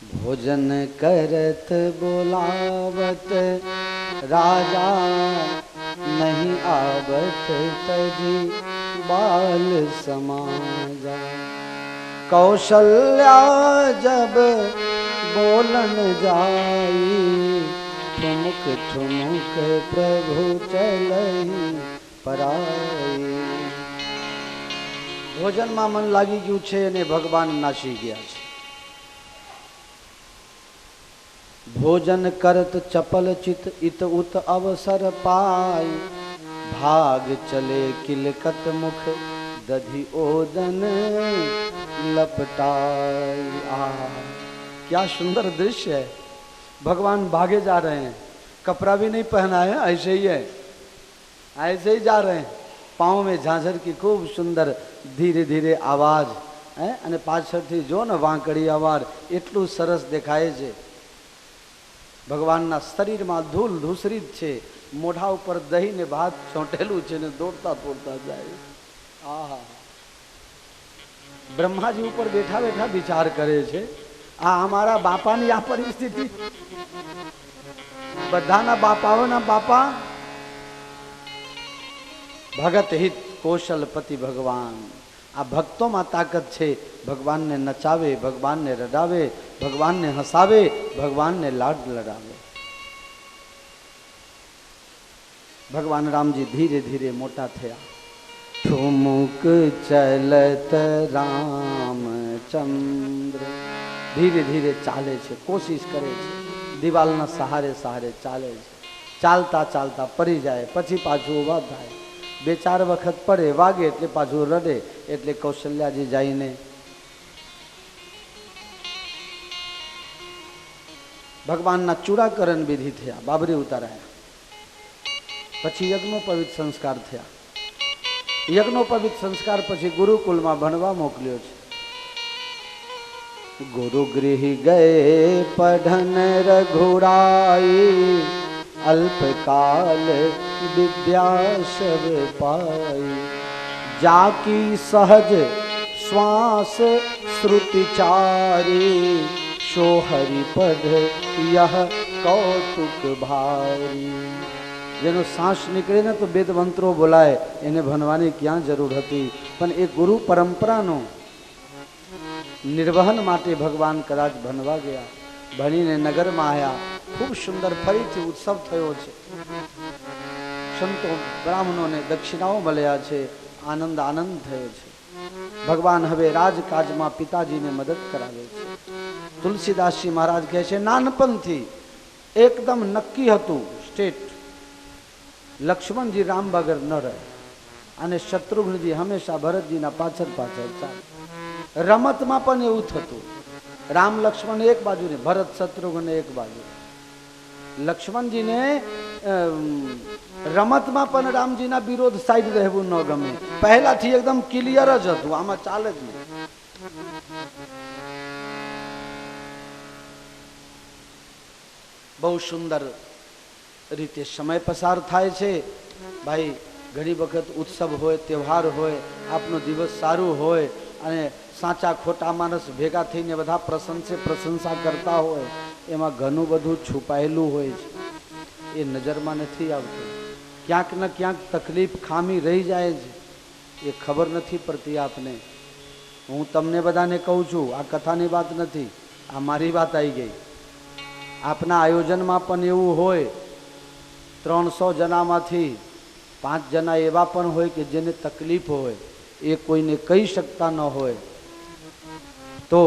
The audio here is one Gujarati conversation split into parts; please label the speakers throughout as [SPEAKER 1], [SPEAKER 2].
[SPEAKER 1] भोजन करत बोलावत राजा, नहीं आवत तजी बाल समाजा। कौशल्या जब बोलन जाई, ठुमुक ठुमुक प्रभु चलई पराई। भोजन में मन लागी गયું છે અને ભગવાન નાસી ગયા છે। भोजन करत चपल चित इत उत अवसर पाई, भाग चले किलकत मुख दधि ओदन लपटाई। क्या सुंदर दृश्य है। भगवान भागे जा रहे हैं, कपड़ा भी नहीं पहना है, ऐसे ही है, ऐसे ही जा रहे हैं। पाँव में झांझर की खूब सुंदर धीरे धीरे आवाज है અને પાછળથી જો ને વાંકડી અવાજ એટલું સરસ દેખાય છે। ભગવાનના શરીરમાં ધૂલ ધૂસરી છે, મોઢા ઉપર દહીં ને ભાત ચોંટેલું છે ને દોડતા દોડતા જાય। આહા, બ્રહ્માજી ઉપર બેઠા બેઠા વિચાર કરે છે, આ અમારા બાપાની આ પરિસ્થિતિ, બધાના બાપાઓના બાપા भगत हित कौशलपति भगवान। आ भक्तों में ताकत छे। भगवान ने नचावे, भगवान ने रडावे, भगवान ने हसावे, भगवान ने लाड लडावे। भगवान राम जी धीरे धीरे मोटा थया। ठुमुक चलत रामचंद्र, धीरे धीरे चाले छे, कोशिश करे छे, दीवाल ना सहारे सहारे चाले छे। चालता चालता पड़ी जाए, पछी पाछू उभा थाय, बे चार वखत पड़े, वागे एटले पाछू रडे, एटले कौशल्याजी जाईने भगवानना चूड़ाकरण विधि थया, बाबरी उताराया, पछी यज्ञोपवीत संस्कार थया। यज्ञोपवीत संस्कार पछी गुरुकुल में भणवा मोकल्यो छे। गुरुगृह गए पढ़न रघुराई, अल्पकाल विद्या सब पाई। जाकी सहज श्वास श्रुतिचारी, सो हरि पढ़ यह कौतुक भारी। जेनो सांस निकले ने तो वेद मंत्रो बोलाय, एने भणवानी क्या जरूर हती, पण ए गुरु परंपरानो निर्वहन माटे भगवान कदाच भणवा गया। भणीने नगर में आया, खूब सुंदर फरीथी उत्सव थयो छे। संतो ब्राह्मणों ने दक्षिणाओं मळ्या छे, आनंद आनंद थयो छे। भगवान हवे राजकाज में पिताजी ने मदद करावे छे। तुलसीदास जी महाराज कहे छे, नानपणथी एकदम नक्की हतुं स्टेट, लक्ष्मण जी राम बगर न रहे અને શત્રુઘ્નજી હંમેશા ભરતજીના પાછળ પાછળ ચાલે। રમતમાં પણ એવું થતું, રામ લક્ષ્મણ એક બાજુ ને ભરત શત્રુઘ્ન એક બાજુ। લક્ષ્મણજીને રમતમાં પણ રામજીના વિરોધ સાઈડ રહેવું ન ગમે, પહેલાથી એકદમ ક્લિયર જ હતું, આમાં ચાલે જ નહીં। બહુ સુંદર રીતે સમય પસાર થાય છે ભાઈ। ઘણી વખત ઉત્સવ હોય, તહેવાર હોય, આપનો દિવસ સારું હોય અને સાચા ખોટા માણસ ભેગા થઈને બધા પ્રશંસા કરતા હોય, એમાં ઘણું બધું છુપાયેલું હોય છે, એ નજરમાં નથી આવતું। ક્યાંક ને ક્યાંક તકલીફ ખામી રહી જાય છે, એ ખબર નથી પડતી આપને। હું તમને બધાને કહું છું, આ કથાની વાત નથી, આ મારી વાત આવી ગઈ। આપના આયોજનમાં પણ એવું હોય, 300 જણામાંથી 5 જણા એવા પણ હોય કે જેને તકલીફ હોય, એ કોઈને કહી શકતા ન હોય, તો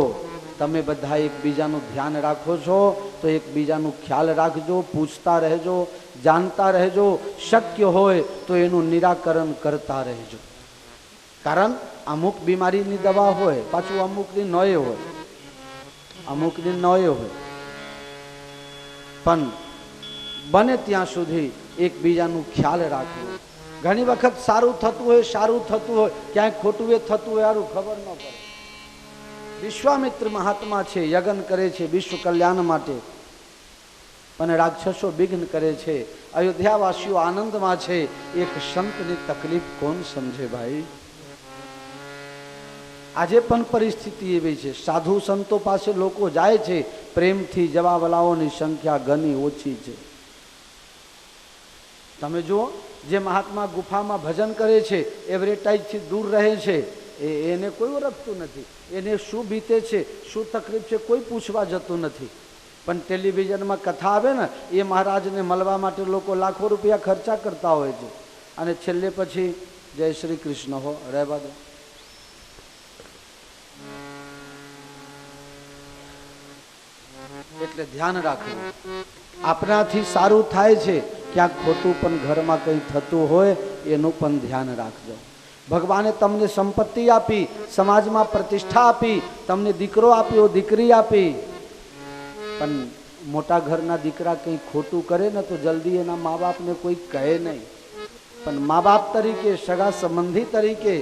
[SPEAKER 1] તમે બધા એકબીજાનું ધ્યાન રાખો છો તો એકબીજાનું ખ્યાલ રાખજો, પૂછતા રહેજો, જાણતા રહેજો, શક્ય હોય તો એનું નિરાકરણ કરતા રહેજો। કારણ અમુક બીમારીની દવા હોય, પાછું અમુકની નોય હોય, અમુકની નોય હોય, પણ બને ત્યાં સુધી એકબીજાનું ખ્યાલ રાખવો। ઘણી વખત સારું થતું હોય, ક્યાંય ખોટું એ થતું હોય, સારું ખબર ન પડે। વિશ્વામિત્ર મહાત્મા છે, યજ્ઞ કરે છે વિશ્વ કલ્યાણ માટે, પણ રાક્ષસો વિઘ્ન કરે છે। અયોધ્યાવાસીઓ આનંદમાં છે, એક સંતની તકલીફ કોણ સમજે ભાઈ? આજે પણ પરિસ્થિતિ એવી છે, સાધુ સંતો પાસે લોકો જાય છે, પ્રેમથી જવાવાળાઓની સંખ્યા ઘણી ઓછી છે. તમે જુઓ, જે મહાત્મા ગુફામાં ભજન કરે છે, એડવર્ટાઇઝથી દૂર રહે છે, એને કોઈ ઓળખતું નથી. એને શું બીતે છે, શું તકલીફ છે, કોઈ પૂછવા જતું નથી. પણ ટેલિવિઝનમાં કથા આવે ને, એ મહારાજને મળવા માટે લોકો લાખો રૂપિયા ખર્ચા કરતા હોય છે, અને છેલ્લે પછી જય શ્રી કૃષ્ણ હો, રહેવા દો. એટલે ધ્યાન રાખવું. આપણાથી સારું થાય છે, ક્યાંક ખોટું પણ ઘરમાં કંઈ થતું હોય એનું પણ ધ્યાન રાખજો. ભગવાને તમને સંપત્તિ આપી, સમાજમાં પ્રતિષ્ઠા આપી, તમને દીકરો આપ્યો, દીકરી આપી, પણ મોટા ઘરના દીકરા કંઈ ખોટું કરે ને તો જલ્દી એના મા બાપને કોઈ કહે નહીં. પણ મા બાપ તરીકે, સગા સંબંધી તરીકે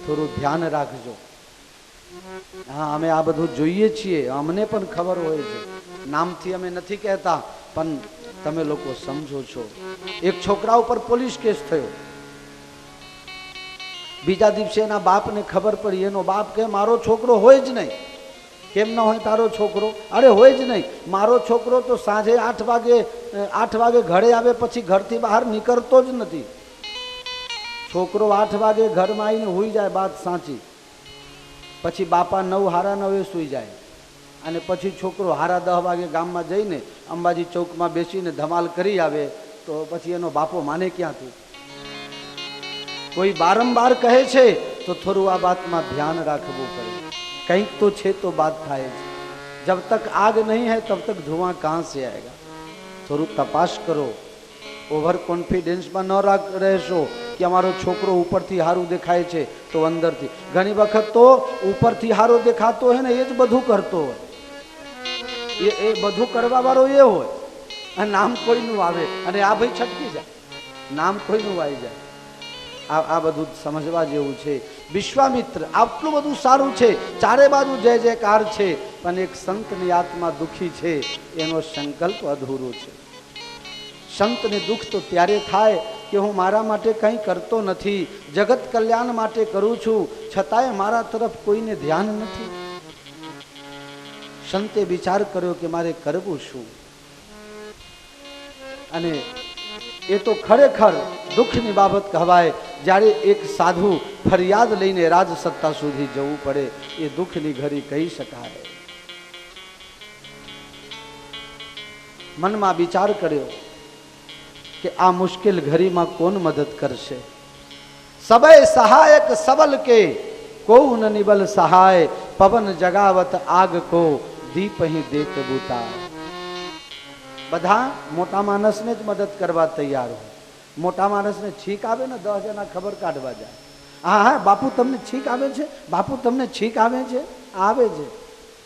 [SPEAKER 1] થોડું ધ્યાન રાખજો. હા, અમે આ બધું જોઈએ છીએ, અમને પણ ખબર હોય છે, નામથી અમે નથી કહેતા, પણ તમે લોકો સમજો છો. એક છોકરા ઉપર પોલીસ કેસ થયો, બીજા દિવસે એના બાપને ખબર પડી. એનો બાપ કે મારો છોકરો હોય જ નહીં. કેમ ન હોય તારો છોકરો? અરે હોય જ નહીં. મારો છોકરો તો સાંજે 8 વાગે ઘરે આવે પછી ઘરથી બહાર નીકળતો જ નથી. છોકરો 8 વાગે ઘરમાં આવીને સૂઈ જાય, વાત સાચી. પછી બાપા 9:30 સૂઈ જાય, અને પછી છોકરો 10:30 વાગે ગામમાં જઈને અંબાજી ચોકમાં બેસીને ધમાલ કરી આવે, તો પછી એનો બાપો માને ક્યાંથી? કોઈ બારંબાર કહે છે તો થોડું આ બાતમાં ધ્યાન રાખવું પડે. કંઈક તો છે તો બાત થાય છે. જબ તક આગ નહીં है तब तक धुआं कहाँ से आएगा? થોડું તપાસ કરો. ઓવર કોન્ફિડન્સમાં ન રહેશો કે અમારો છોકરો ઉપરથી સારું દેખાય છે તો અંદરથી. ઘણી વખત તો ઉપરથી સારો દેખાતો હોય ને, એ જ બધું કરતો હોય. એ બધું કરવા વાળો એ હોય, અને નામ કોઈનું આવે, અને આ ભાઈ છટકી જાય, નામ કોઈનું આવી જાય. આ બધું સમજવા જેવું છે. વિશ્વામિત્ર આટલું બધું સારું છે, ચારે બાજુ જય જયકાર છે, પણ એક સંતની આત્મા દુઃખી છે, એનો સંકલ્પ અધૂરો છે. સંતને દુઃખ તો ત્યારે થાય કે હું મારા માટે કંઈ કરતો નથી, જગત કલ્યાણ માટે કરું છું, છતાંય મારા તરફ કોઈને ધ્યાન નથી. સંતે વિચાર કર્યો કે મારે કરવું શું? અને એ તો ખરેખર દુઃખની બાબત કહેવાય. જ્યારે એક સાધુ ફરિયાદ લઈને રાજસત્તા સુધી જવું પડે, એ દુઃખની ઘડી કહી શકાય. મનમાં વિચાર કર્યો કે આ મુશ્કેલ ઘડીમાં કોણ મદદ કરશે? સબય સહાયક સબલ કે કોઉ ન નિબલ સહાય, પવન જગાવત આગ કો દીપ હી દેત બુતા. બધા મોટા માણસને જ મદદ કરવા તૈયાર હોય. મોટા માણસને છીક આવે ને, 10 જણા ખબર કાઢવા જાય. હા, બાપુ તમને છીક આવે છે, બાપુ તમને છીક આવે છે, આવે છે.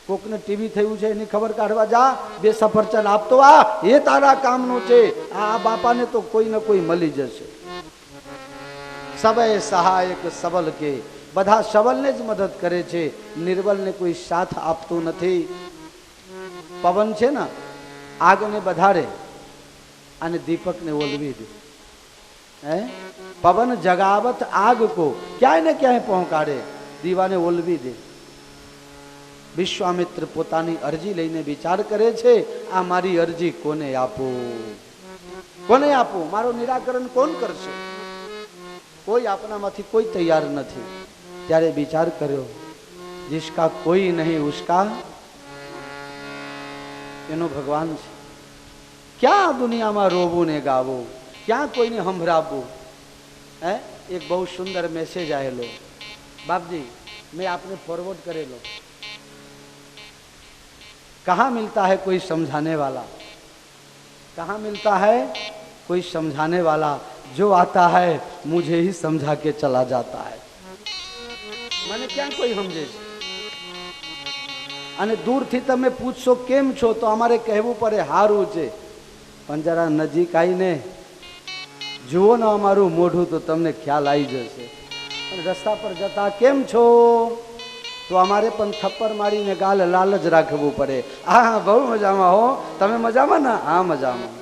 [SPEAKER 1] કોકને ટીવી થયું છે એની ખબર કાઢવા જા, 2 સફરચંદ આપતો આ, એ તારા કામનું છે. આ બાપાને તો કોઈ ને કોઈ મળી જશે. સબય સહાયક સબલ કે, બધા સબલને જ મદદ કરે છે, નિર્બલને કોઈ સાથ આપતું નથી. પવન છે ને, આગને વધારે અને દીપકને ઓલવી દે. પવન જગાવત આગ કો, ક્યાંય ને ક્યાંય પહોંચાડે, દીવાને ઓલવી દે. વિશ્વામિત્ર પોતાની અરજી લઈને વિચાર કરે છે, આ મારી અરજી કોને આપું? કોને આપું? મારો નિરાકરણ કોણ કરશે? કોઈ આપણામાંથી કોઈ તૈયાર નથી. ત્યારે વિચાર કર્યો, जिसका कोई नहीं उसका એનો ભગવાન છે. ક્યાં દુનિયામાં રોવું ને ગાવું, ક્યાં કોઈને સંભળાવવું? એક બહુ સુંદર મેસેજ આવેલો, બાપજી मैं आपने फॉरवर्ड करेलो. कहाँ मिलता है कोई समझाने वाला? कहाँ मिलता है कोई समझाने वाला? जो आता है मुझे ही समझा के चला जाता है. મને ક્યાં કોઈ સમજે છે? અને દૂરથી તમે પૂછશો કેમ છો તો અમારે કહેવું પડે હારું છે, પણ જરા નજીક આવીને જુઓ ને અમારું મોઢું તો તમને ખ્યાલ આવી જશે. પણ રસ્તા પર જતા કેમ છો તો અમારે પણ થપ્પડ મારીને ગાલ લાલ જ રાખવું પડે. હા, બહુ મજામાં હો, તમે મજામાં ને? હા, મજામાં.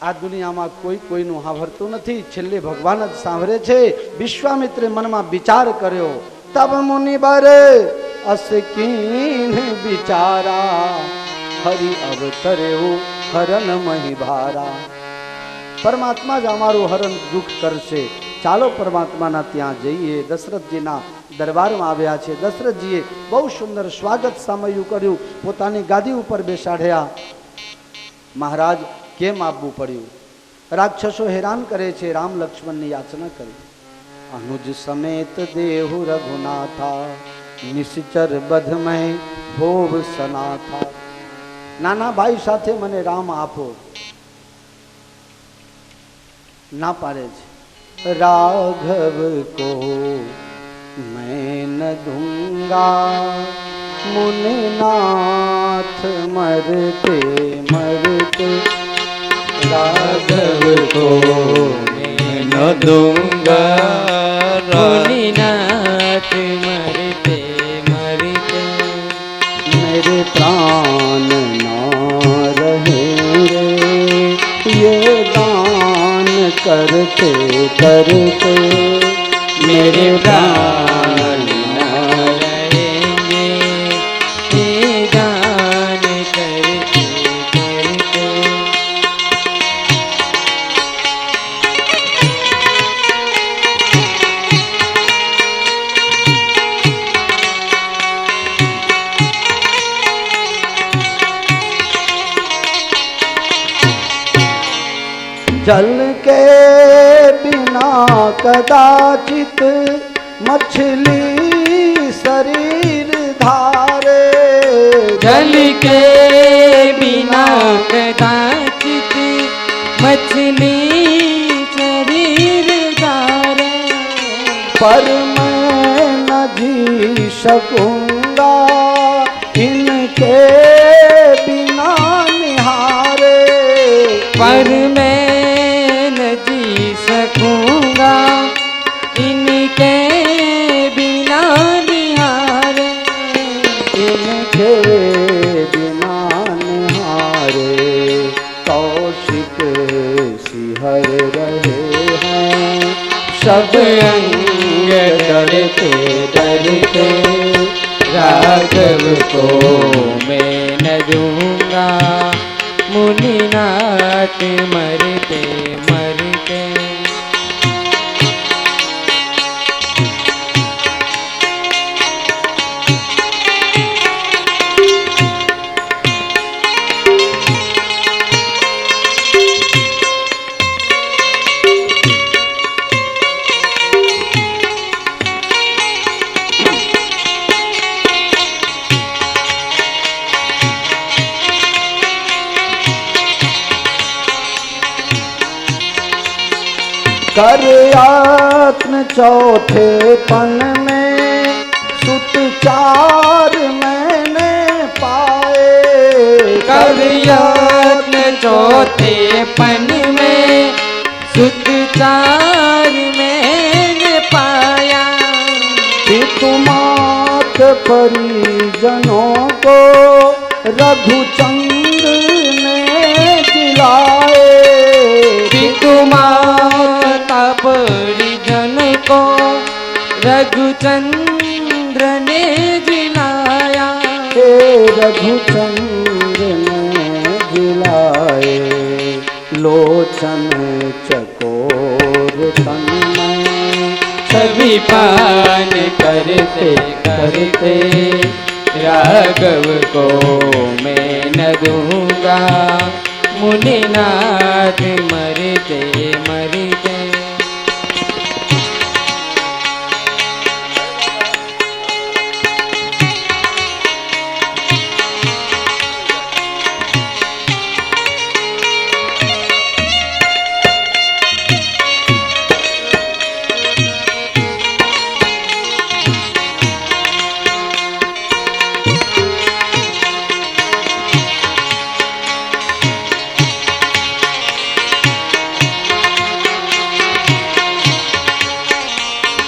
[SPEAKER 1] આ દુનિયામાં કોઈ કોઈનું સાંભળતું નથી, છેલ્લે ભગવાન જ સાંભળે છે. વિશ્વામિત્રે મનમાં વિચાર કર્યો, તબ મુનિબર અસ કીન વિચારા, હરિ અવતર્યો હરણ મહી ભારા. પરમાત્મા જ અમારું હરણ દુઃખ કરશે, ચાલો પરમાત્માના ત્યાં જઈએ. દશરથજીના દરબારમાં આવ્યા છે. દશરથજીએ બહુ સુંદર સ્વાગત સામયું કર્યું, પોતાની ગાદી ઉપર બેસાડ્યા. મહારાજ કેમ આવવું પડ્યું? રાક્ષસો હેરાન કરે છે. રામ લક્ષ્મણની યાચના કરી. અનુજ સમેત દેહુ રઘુનાથા, નિશ્ચર બધમય ભોવ સનાથા. નાના ભાઈ સાથે મને રામ આપો. ના પાડે છે. રાઘવ કો मैं न दूंगा, मुनिनाथ मरते मरते.
[SPEAKER 2] राघव को मैं न दूंगा, मुनिनाथ मरते मरते.
[SPEAKER 1] मेरे प्राण ना रहेंगे, ये दान करते करते.
[SPEAKER 2] मेरे प्राण न रहेंगे, ये दान करते करते.
[SPEAKER 1] जल के बिना कदाचित मछली शरीर धारे.
[SPEAKER 2] जल के बिना कदाचित मछली शरीर धारे.
[SPEAKER 1] पर मैं न जी सकूंगा इनके बिना निहारे.
[SPEAKER 2] पर मैं न जी सकूंगा इनके बिना निहारे.
[SPEAKER 1] इनके बिना निहारे कौशिक सिहर रहे हैं,
[SPEAKER 2] सब अंग डरते डरते. राघव को मैं न दूंगा, मुनिनाथ मरते मरते.
[SPEAKER 1] कर आत्म चौथे पन में सुत चार मैंने पाए.
[SPEAKER 2] कर यत्न चौथे पन में सुत चार मैंने पाया.
[SPEAKER 1] पितुमात परिजनों को रघुचंद्र ने दिलाए.
[SPEAKER 2] पितुमाता परिजन को रघुचंद्र ने जिलाया.
[SPEAKER 1] हे रघुचंद्र ने जिलाए. लोचन चकोर तन में
[SPEAKER 2] सभी पान करते करते. राघव को मैं न दूंगा, मुनिनाथ मरते मरते.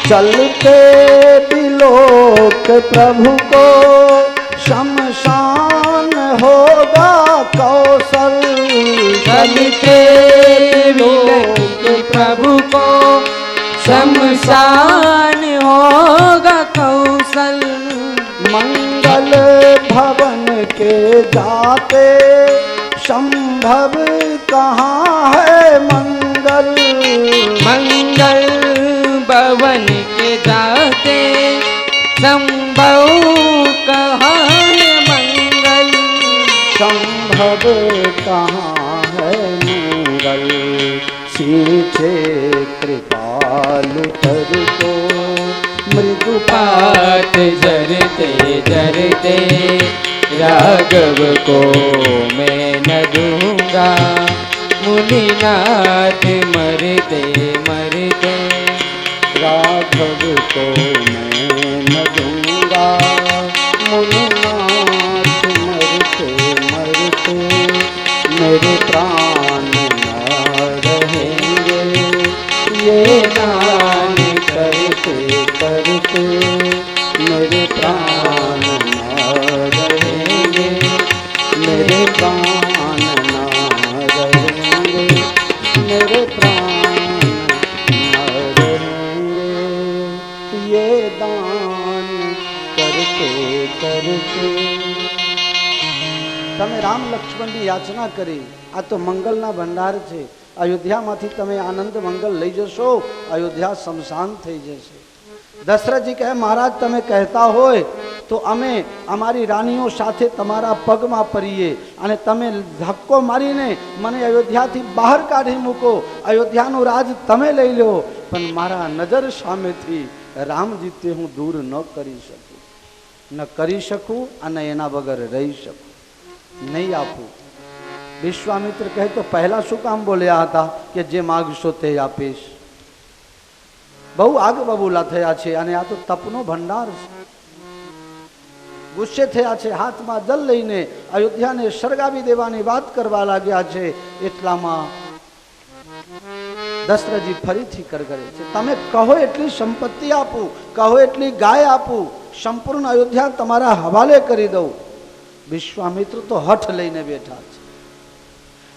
[SPEAKER 1] चलते बिलोक प्रभु को शमशान होगा कौशल.
[SPEAKER 2] चलते मिलेंगे प्रभु को, शमशान होगा कौशल।
[SPEAKER 1] मंगल भवन के जाते संभव कहाँ है मंगल।
[SPEAKER 2] मंगल भवन के जाते संभव कहाँ है मंगल।
[SPEAKER 1] संभव कहाँ है मंगल। सींचे कृपालु तर को मृदुपात
[SPEAKER 2] जरते जरते राघव को मैं न दूंगा। मुनिनाथ मरते मरते
[SPEAKER 1] राघव को मैं न दूंगा। मुनिनाथ मरते मरते मेरे प्राण न रहेंगे। ये दान करते करते मेरे प्राण न रहेंगे। मेरे प्राण न रहेंगे। मेरे प्राण न रहेंगे। ये दान करते करते તમે રામ લક્ષ્મણની યાચના કરી, આ તો મંગલના ભંડાર છે. અયોધ્યામાંથી તમે આનંદ મંગલ લઈ જશો, અયોધ્યા શમશાન થઈ જશે. દશરથજી કહે મહારાજ તમે કહેતા હોય તો અમે અમારી રાણીઓ સાથે તમારા પગમાં પડીએ અને તમે ધક્કો મારીને મને અયોધ્યાથી બહાર કાઢી મૂકો, અયોધ્યાનું રાજ તમે લઈ લો, પણ મારા નજર સામેથી રામજીતે હું દૂર ન કરી શકું, ન કરી શકું અને એના વગર રહી શકું નહીં આપું. વિશ્વામિત્ર કહે તો પહેલા શું કામ બોલ્યા હતા કે જે માગશો તે આપીશ. બહુ આગ બબૂલા થયા છે અને આ તો તપનો ભંડાર છે. ગુસ્સે થયા છે, હાથમાં જલ લઈને અયોધ્યાને સળગાવી દેવાની વાત કરવા લાગ્યા છે. એટલામાં દશરથજી ફરીથી કરગરે છે, તમે કહો એટલી સંપત્તિ આપું, કહો એટલી ગાય આપું, સંપૂર્ણ અયોધ્યા તમારા હવાલે કરી દઉં. વિશ્વામિત્ર તો હઠ લઈને બેઠા છે.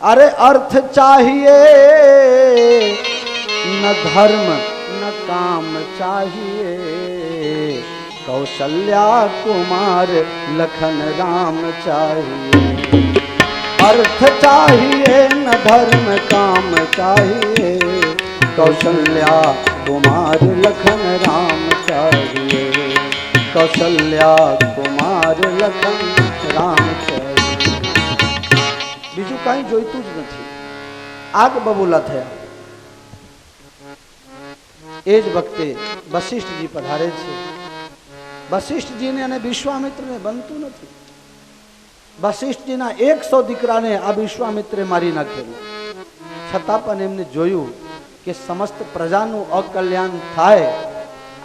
[SPEAKER 1] अरे अर्थ चाहिए न धर्म न काम चाहिए, कौशल्या कुमार लखन राम चाहिए. अर्थ चाहिए न धर्म काम चाहिए, कौशल्या कुमार लखन राम चाहिए. कौशल्या कुमार लखन राम चाहिए. બીજું કાંઈ જોઈતું જ નથી. આગ બબૂલા થયા. એ જ વખતે વશિષ્ઠજી પધારે છે. વશિષ્ઠજીને અને વિશ્વામિત્રને બનતું નથી. વશિષ્ઠજીના 100 દીકરાને આ વિશ્વામિત્રે મારી નાખેલું. છતાં પણ એમને જોયું કે સમસ્ત પ્રજાનું અકલ્યાણ થાય,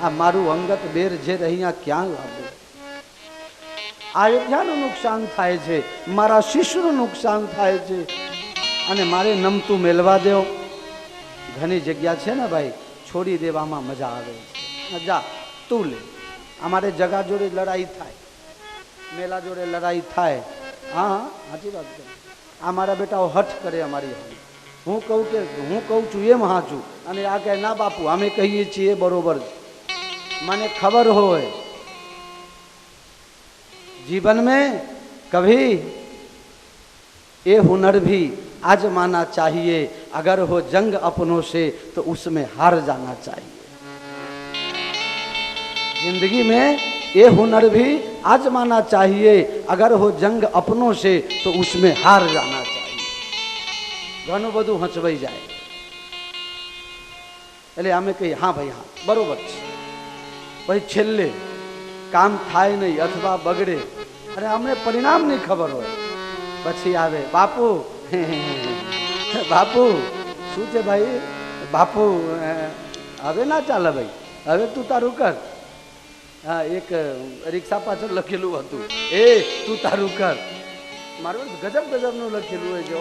[SPEAKER 1] આ મારું અંગત બેર જે અહીંયા ક્યાં લાવું? અયોધ્યાનું નુકસાન થાય છે, મારા શિષ્યનું નુકસાન થાય છે અને મારે નમતું મેળવા દેવ. ઘણી જગ્યા છે ને ભાઈ, છોડી દેવામાં મજા આવે છે. જા તું લે. અમારે જગા જોડે લડાઈ થાય, મેલા જોડે લડાઈ થાય. હા સાચી વાત છે. આ મારા બેટાઓ હઠ કરે અમારી. હું કહું છું એમ હાચું અને આ કહે ના બાપુ અમે કહીએ છીએ બરોબર. મને ખબર હોય जीवन में कभी ये हुनर भी आजमाना चाहिए, अगर हो जंग अपनों से तो उसमें हार जाना चाहिए. जिंदगी में ये हुनर भी आजमाना चाहिए, अगर हो जंग अपनों से तो उसमें हार जाना चाहिए. घणું બધું હચવાઈ જાય એટલે અમે કહીએ હા ભાઈ હા બરોબર છે. ભાઈ છેલ્લે કામ થાય નહીં અથવા બગડે અને અમને પરિણામની ખબર હોય, પછી આવે બાપુ બાપુ શું છે ભાઈ, બાપુ હવે ના ચાલે ભાઈ, હવે તું તારું કર. હા એક રિક્ષા પાછળ લખેલું હતું, એ તું તારું કર. મારું ગજબ ગજબનું લખેલું હોય જો.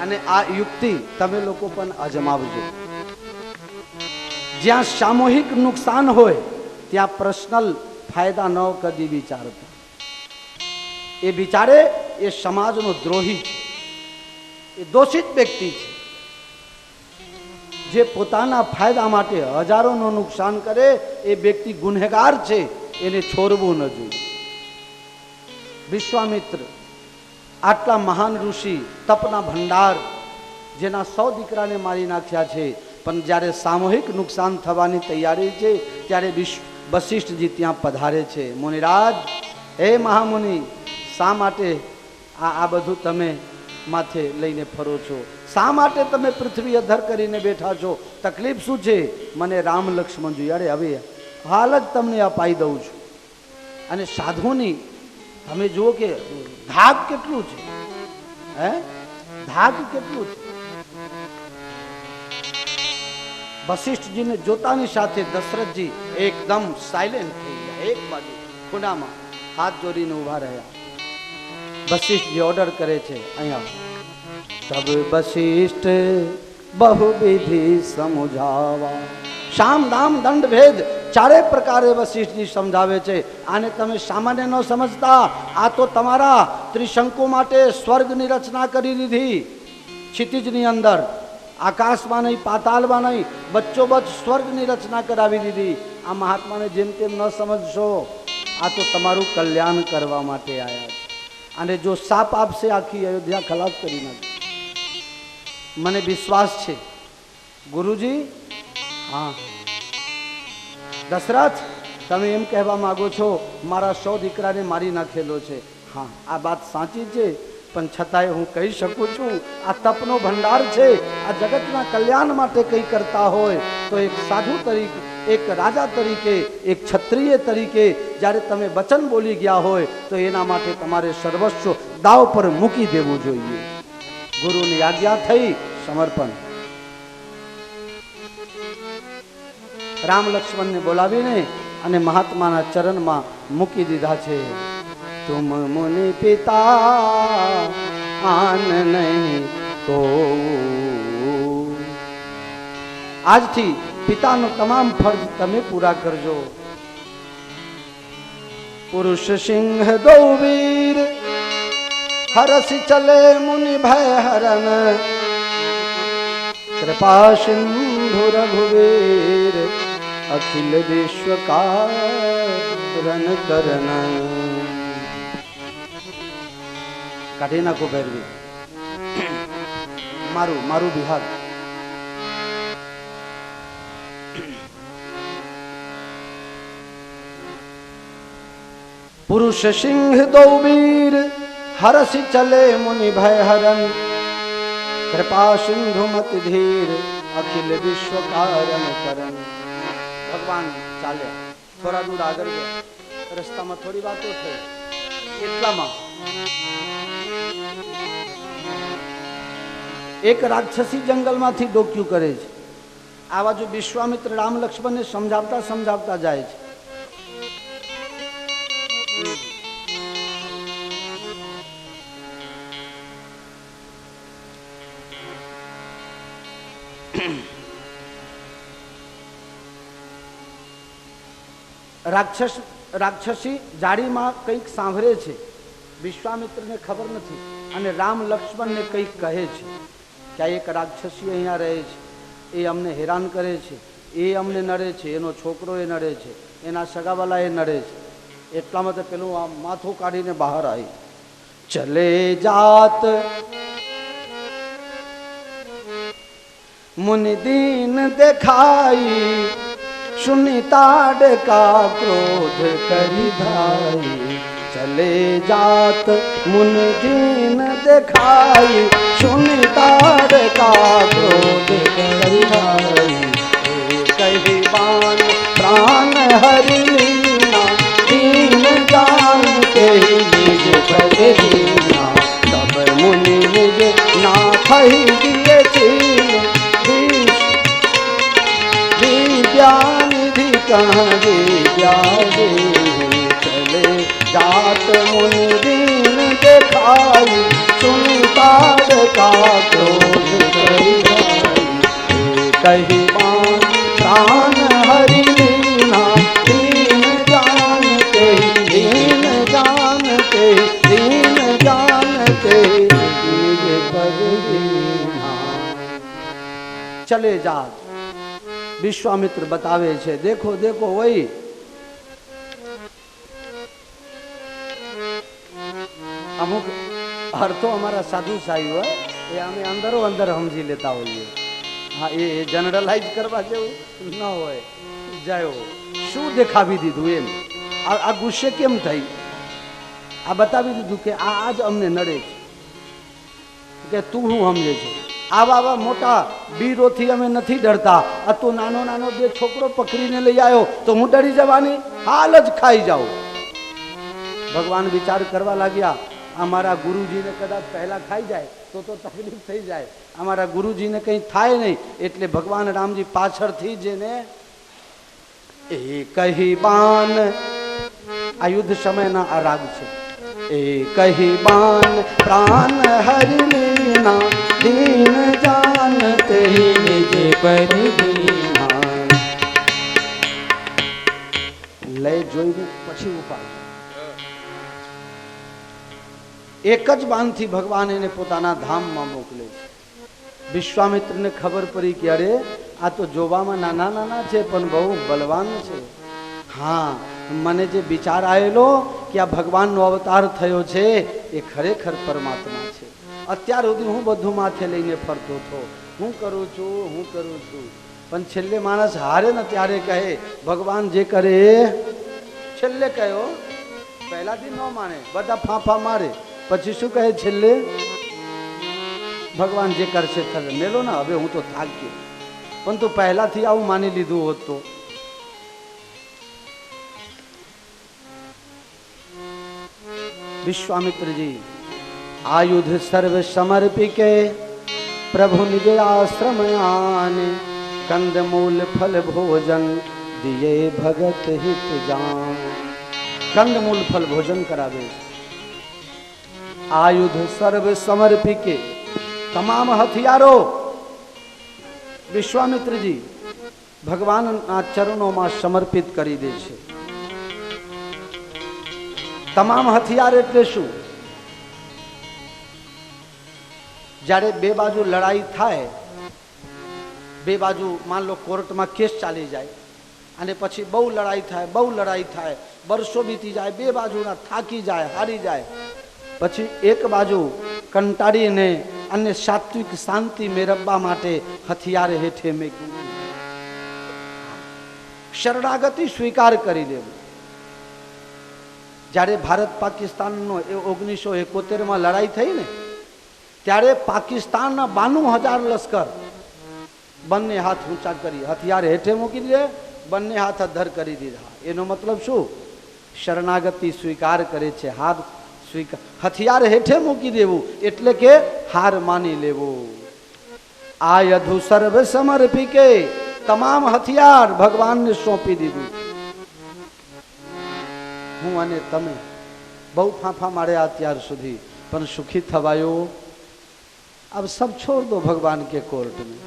[SPEAKER 1] અને આ યુક્તિ તમે લોકો પણ અજમાવજો. જ્યાં સામૂહિક નુકસાન હોય ત્યાં પર્સનલ ફાયદા ન કદી વિચારતા. એ બિચારે એ સમાજનો દ્રોહી છે, એ દોષિત વ્યક્તિ છે, જે પોતાના ફાયદા માટે હજારોનું નુકસાન કરે એ વ્યક્તિ ગુનેગાર છે, એને છોડવું ન જોઈએ. વિશ્વામિત્ર આટલા મહાન ઋષિ, તપના ભંડાર, જેના 100 દીકરાને મારી નાખ્યા છે, પણ જ્યારે સામૂહિક નુકસાન થવાની તૈયારી છે ત્યારે વશિષ્ઠજી ત્યાં પધારે છે. મુનિરાજ, હે મહામુનિ, શા માટે આ બધું તમે માથે લઈને ફરો છો? શા માટે તમે પૃથ્વી અધર કરીને બેઠા છો? તકલીફ શું છે? મને રામ લક્ષ્મણ જોઈએ. અરે હવે હાલ જ તમને અપાઈ દઉં છું. અને સાધુની તમે જુઓ કે ધાક કેટલું છે, હે, ધાક કેટલું છે. વશિષ્ઠજીને જોતાની સાથે દશરથજી એકદમ સાયલેન્ટ થઈ ગયા, એક બાજુ ખૂણામાં હાથ જોડીને ઉભા રહ્યા. વશિષ્ઠજી ઓર્ડર કરે છે, અહીંયા તબ વશિષ્ઠ બહુવિધિ સમજાવા. શામ દામ દંડ ભેદ ચારે પ્રકારે વશિષ્ઠજી સમજાવે છે. આને તમે સામાન્ય ન સમજતા, આ તો તમારા ત્રિશંકુ માટે સ્વર્ગની રચના કરી દીધી. ક્ષિતિજની અંદર, આકાશમાં નહીં, પાતાલમાં નહીં, વચ્ચોવચ્ચ સ્વર્ગની રચના કરાવી દીધી. આ મહાત્માને જેમ તેમ ન સમજશો, આ તો તમારું કલ્યાણ કરવા માટે આવ્યા છે. અને જો સાપ આપશે આખી અયોધ્યા ખલાસ કરી નાખે. મને વિશ્વાસ છે ગુરુજી. હા દશરથ, તમે એમ કહેવા માંગો છો મારા 100 દીકરાને મારી નાખેલો છે. હા, આ વાત સાચી છે, પણ છતાંય હું કહી શકું છું, આ તપનો ભંડાર છે. આ જગતના કલ્યાણ માટે કંઈ કરતા હોય તો એક સાધુ તરીકે, એક રાજા તરીકે, એક ક્ષત્રિય તરીકે જ્યારે તમે વચન બોલી ગયા હોય તો એના માટે તમારે સર્વસ્વ દાવ પર મૂકી દેવું જોઈએ. ગુરુની આજ્ઞા થઈ, સમર્પણ. રામ લક્ષ્મણને બોલાવીને અને મહાત્માના ચરણમાં મૂકી દીધા છે. તુમ મુનિ પિતા આન નહીં તો. આજથી પિતાનો તમામ ફરજ તમે પૂરા કરજો. પુરુષ સિંહ દો વીર હરસી ચલે મુનિ ભય હરન. કૃપા સિંધુ રઘુવીર અખિલ વિશ્વ કારણ કરન. કાઢી નાખો ભૈરવી, મારું બિહાર. પુરુષ સિંહ દો વીર હરસી ચલે મુનિ ભય હરન. કૃપા સિંધુ મતિ ધીર અખિલ વિશ્વ કારણ કરન. ભગવાન ચાલ્યા, થોડા દૂર આગળ ગયા. રસ્તામાં થોડી વાતો થઈ. એટલામાં એક રાક્ષસી જંગલમાંથી ડોક્યું કરે છે. આ બાજુ વિશ્વામિત્ર રામ લક્ષ્મણને સમજાવતા સમજાવતા જાય છે. રાક્ષસી જાળીમાં કંઈક સાંભળે છે. વિશ્વામિત્રને ખબર નથી અને રામ લક્ષ્મણને કંઈક કહે છે કે આ એક રાક્ષસી અહીંયા રહે છે, એ અમને હેરાન કરે છે, એ અમને નડે છે, એનો છોકરો એ નડે છે, એના સગાવાલા એ નડે છે. એટલામાં તો પેલું આ માથું કાઢીને બહાર આવી. ચલે જાત મુનિ દીન દેખાઈ. सुनिताड का क्रोध करी धाई. चले जात मुन दीन दिखाई. सुनिताड का क्रोध करी धाई. कही बाण प्राण हरि लीना. दीन जान के निज पद दीना. तब मुनि निज नाथ ही दिए छीन. विद्यानिधि कहाँ विद्या दे. चले जात मुनि दीन दिखाई. सुनिताड का क्रोध करी धाई. कही बाण प्राण हरि लीना. दीन जान के दीन जान के दीन चले जात। विश्वामित्र बतावे छे, देखो देखो वही अमुक अर्थो अमारा साधु साई होय ए अमे अंदरो अंदर समझी लेता होइए। हाँ ये जनरलाइज करवा जेवुं न होय। जायो शू देखावी दीधुं एम आ गुस्से केम थई आ बतावी दीधुं के आज अमने नड़े छे के तू हूँ समझे छे। आवा मोटा वीरोथी अमे नथी डरता। आ तू नानो नानो बे छोकरो पकड़ीने लई आयो तो हूँ डरी जवानी हाल ज खाई जाऊं। भगवान विचार करवा लाग्या, अमारा गुरुजी ने कदाच पहला खाई जाए तो तकलीफ थई जाए। अमारा गुरुजी ने कहीं थाय नहीं एटले भगवान रामजी पाछळथी जेने एक ही बाण आ युद्ध समय ना आ राग छे। एक ही बाण प्राण हरि लीना दीन जानते
[SPEAKER 2] निज पर दीना।
[SPEAKER 1] लय जोईने पछी उपाड़ एक ज बाण थी भगवान एने पोताना धाम में मोकले। विश्वामित्र ने खबर पड़ी कि अरे आ तो जोबामां नाना नाना छे पण बहु बलवान छे। हाँ मने जे विचार आयेलो कि आ भगवान नो अवतार थयो छे ए खरेखर परमात्मा छे। अत्यार सुधी हूँ बधुं माथे लईने फरतो थो, हूँ करूँ छूं पण छेल्ले माणस हारे न त्यारे कहे भगवान जे करे छेल्ले कहो। पहला दिन न माने बधा फांफा मारे पछी शू कहे छेल्ले भगवान जे करशे थशे। मेलो ना हवे हूँ तो थाक्यो पण तो पहला थी आवुं मानी लीधुं होत तो। विश्वामित्र जी आयुध सर्व समर्पिके प्रभु निज आश्रम आने। कंद मूल फल भोजन दिए भगत हित जान। कंद मूल फल भोजन करावे। आयुध सर्व समर्पिके तमाम हथियारों विश्वामित्र जी भगवान चरणों में समर्पित करी दे छे। तमाम हथियार एटले शू? जारे बे बाजू लड़ाई थाय, बे बाजू मान लो कोर्ट में केस चाली जाए अने पछी बहु लड़ाई थाय वर्षों बीती जाए, बे बाजू ना थाकी जाए हारी जाए पछी एक बाजू कंटाड़ी ने अन्य सात्विक शांति मेरववा माटे हथियार हेठे मेक्युं। शरणागति स्वीकार करी लेवुं। જ્યારે ભારત પાકિસ્તાનનો 1971 લડાઈ થઈ ને ત્યારે પાકિસ્તાનના 92,000 લશ્કર બંને હાથ ઊંચા કરી હથિયાર હેઠે મૂકી દે, બંને હાથ અધ્ધર કરી દીધા। એનો મતલબ શું? શરણાગતિ સ્વીકાર કરે છે, હાર સ્વીકાર, હથિયાર હેઠે મૂકી દેવું એટલે કે હાર માની લેવું। આ યધુ સર્વ સમર્પિકે તમામ હથિયાર ભગવાનને સોંપી દીધું। हूँ अने तमे बहु फांफा मार्या अत्यार सुधी पण सुखी थवायो। अब सब छोड़ दो भगवान के कोर्ट में।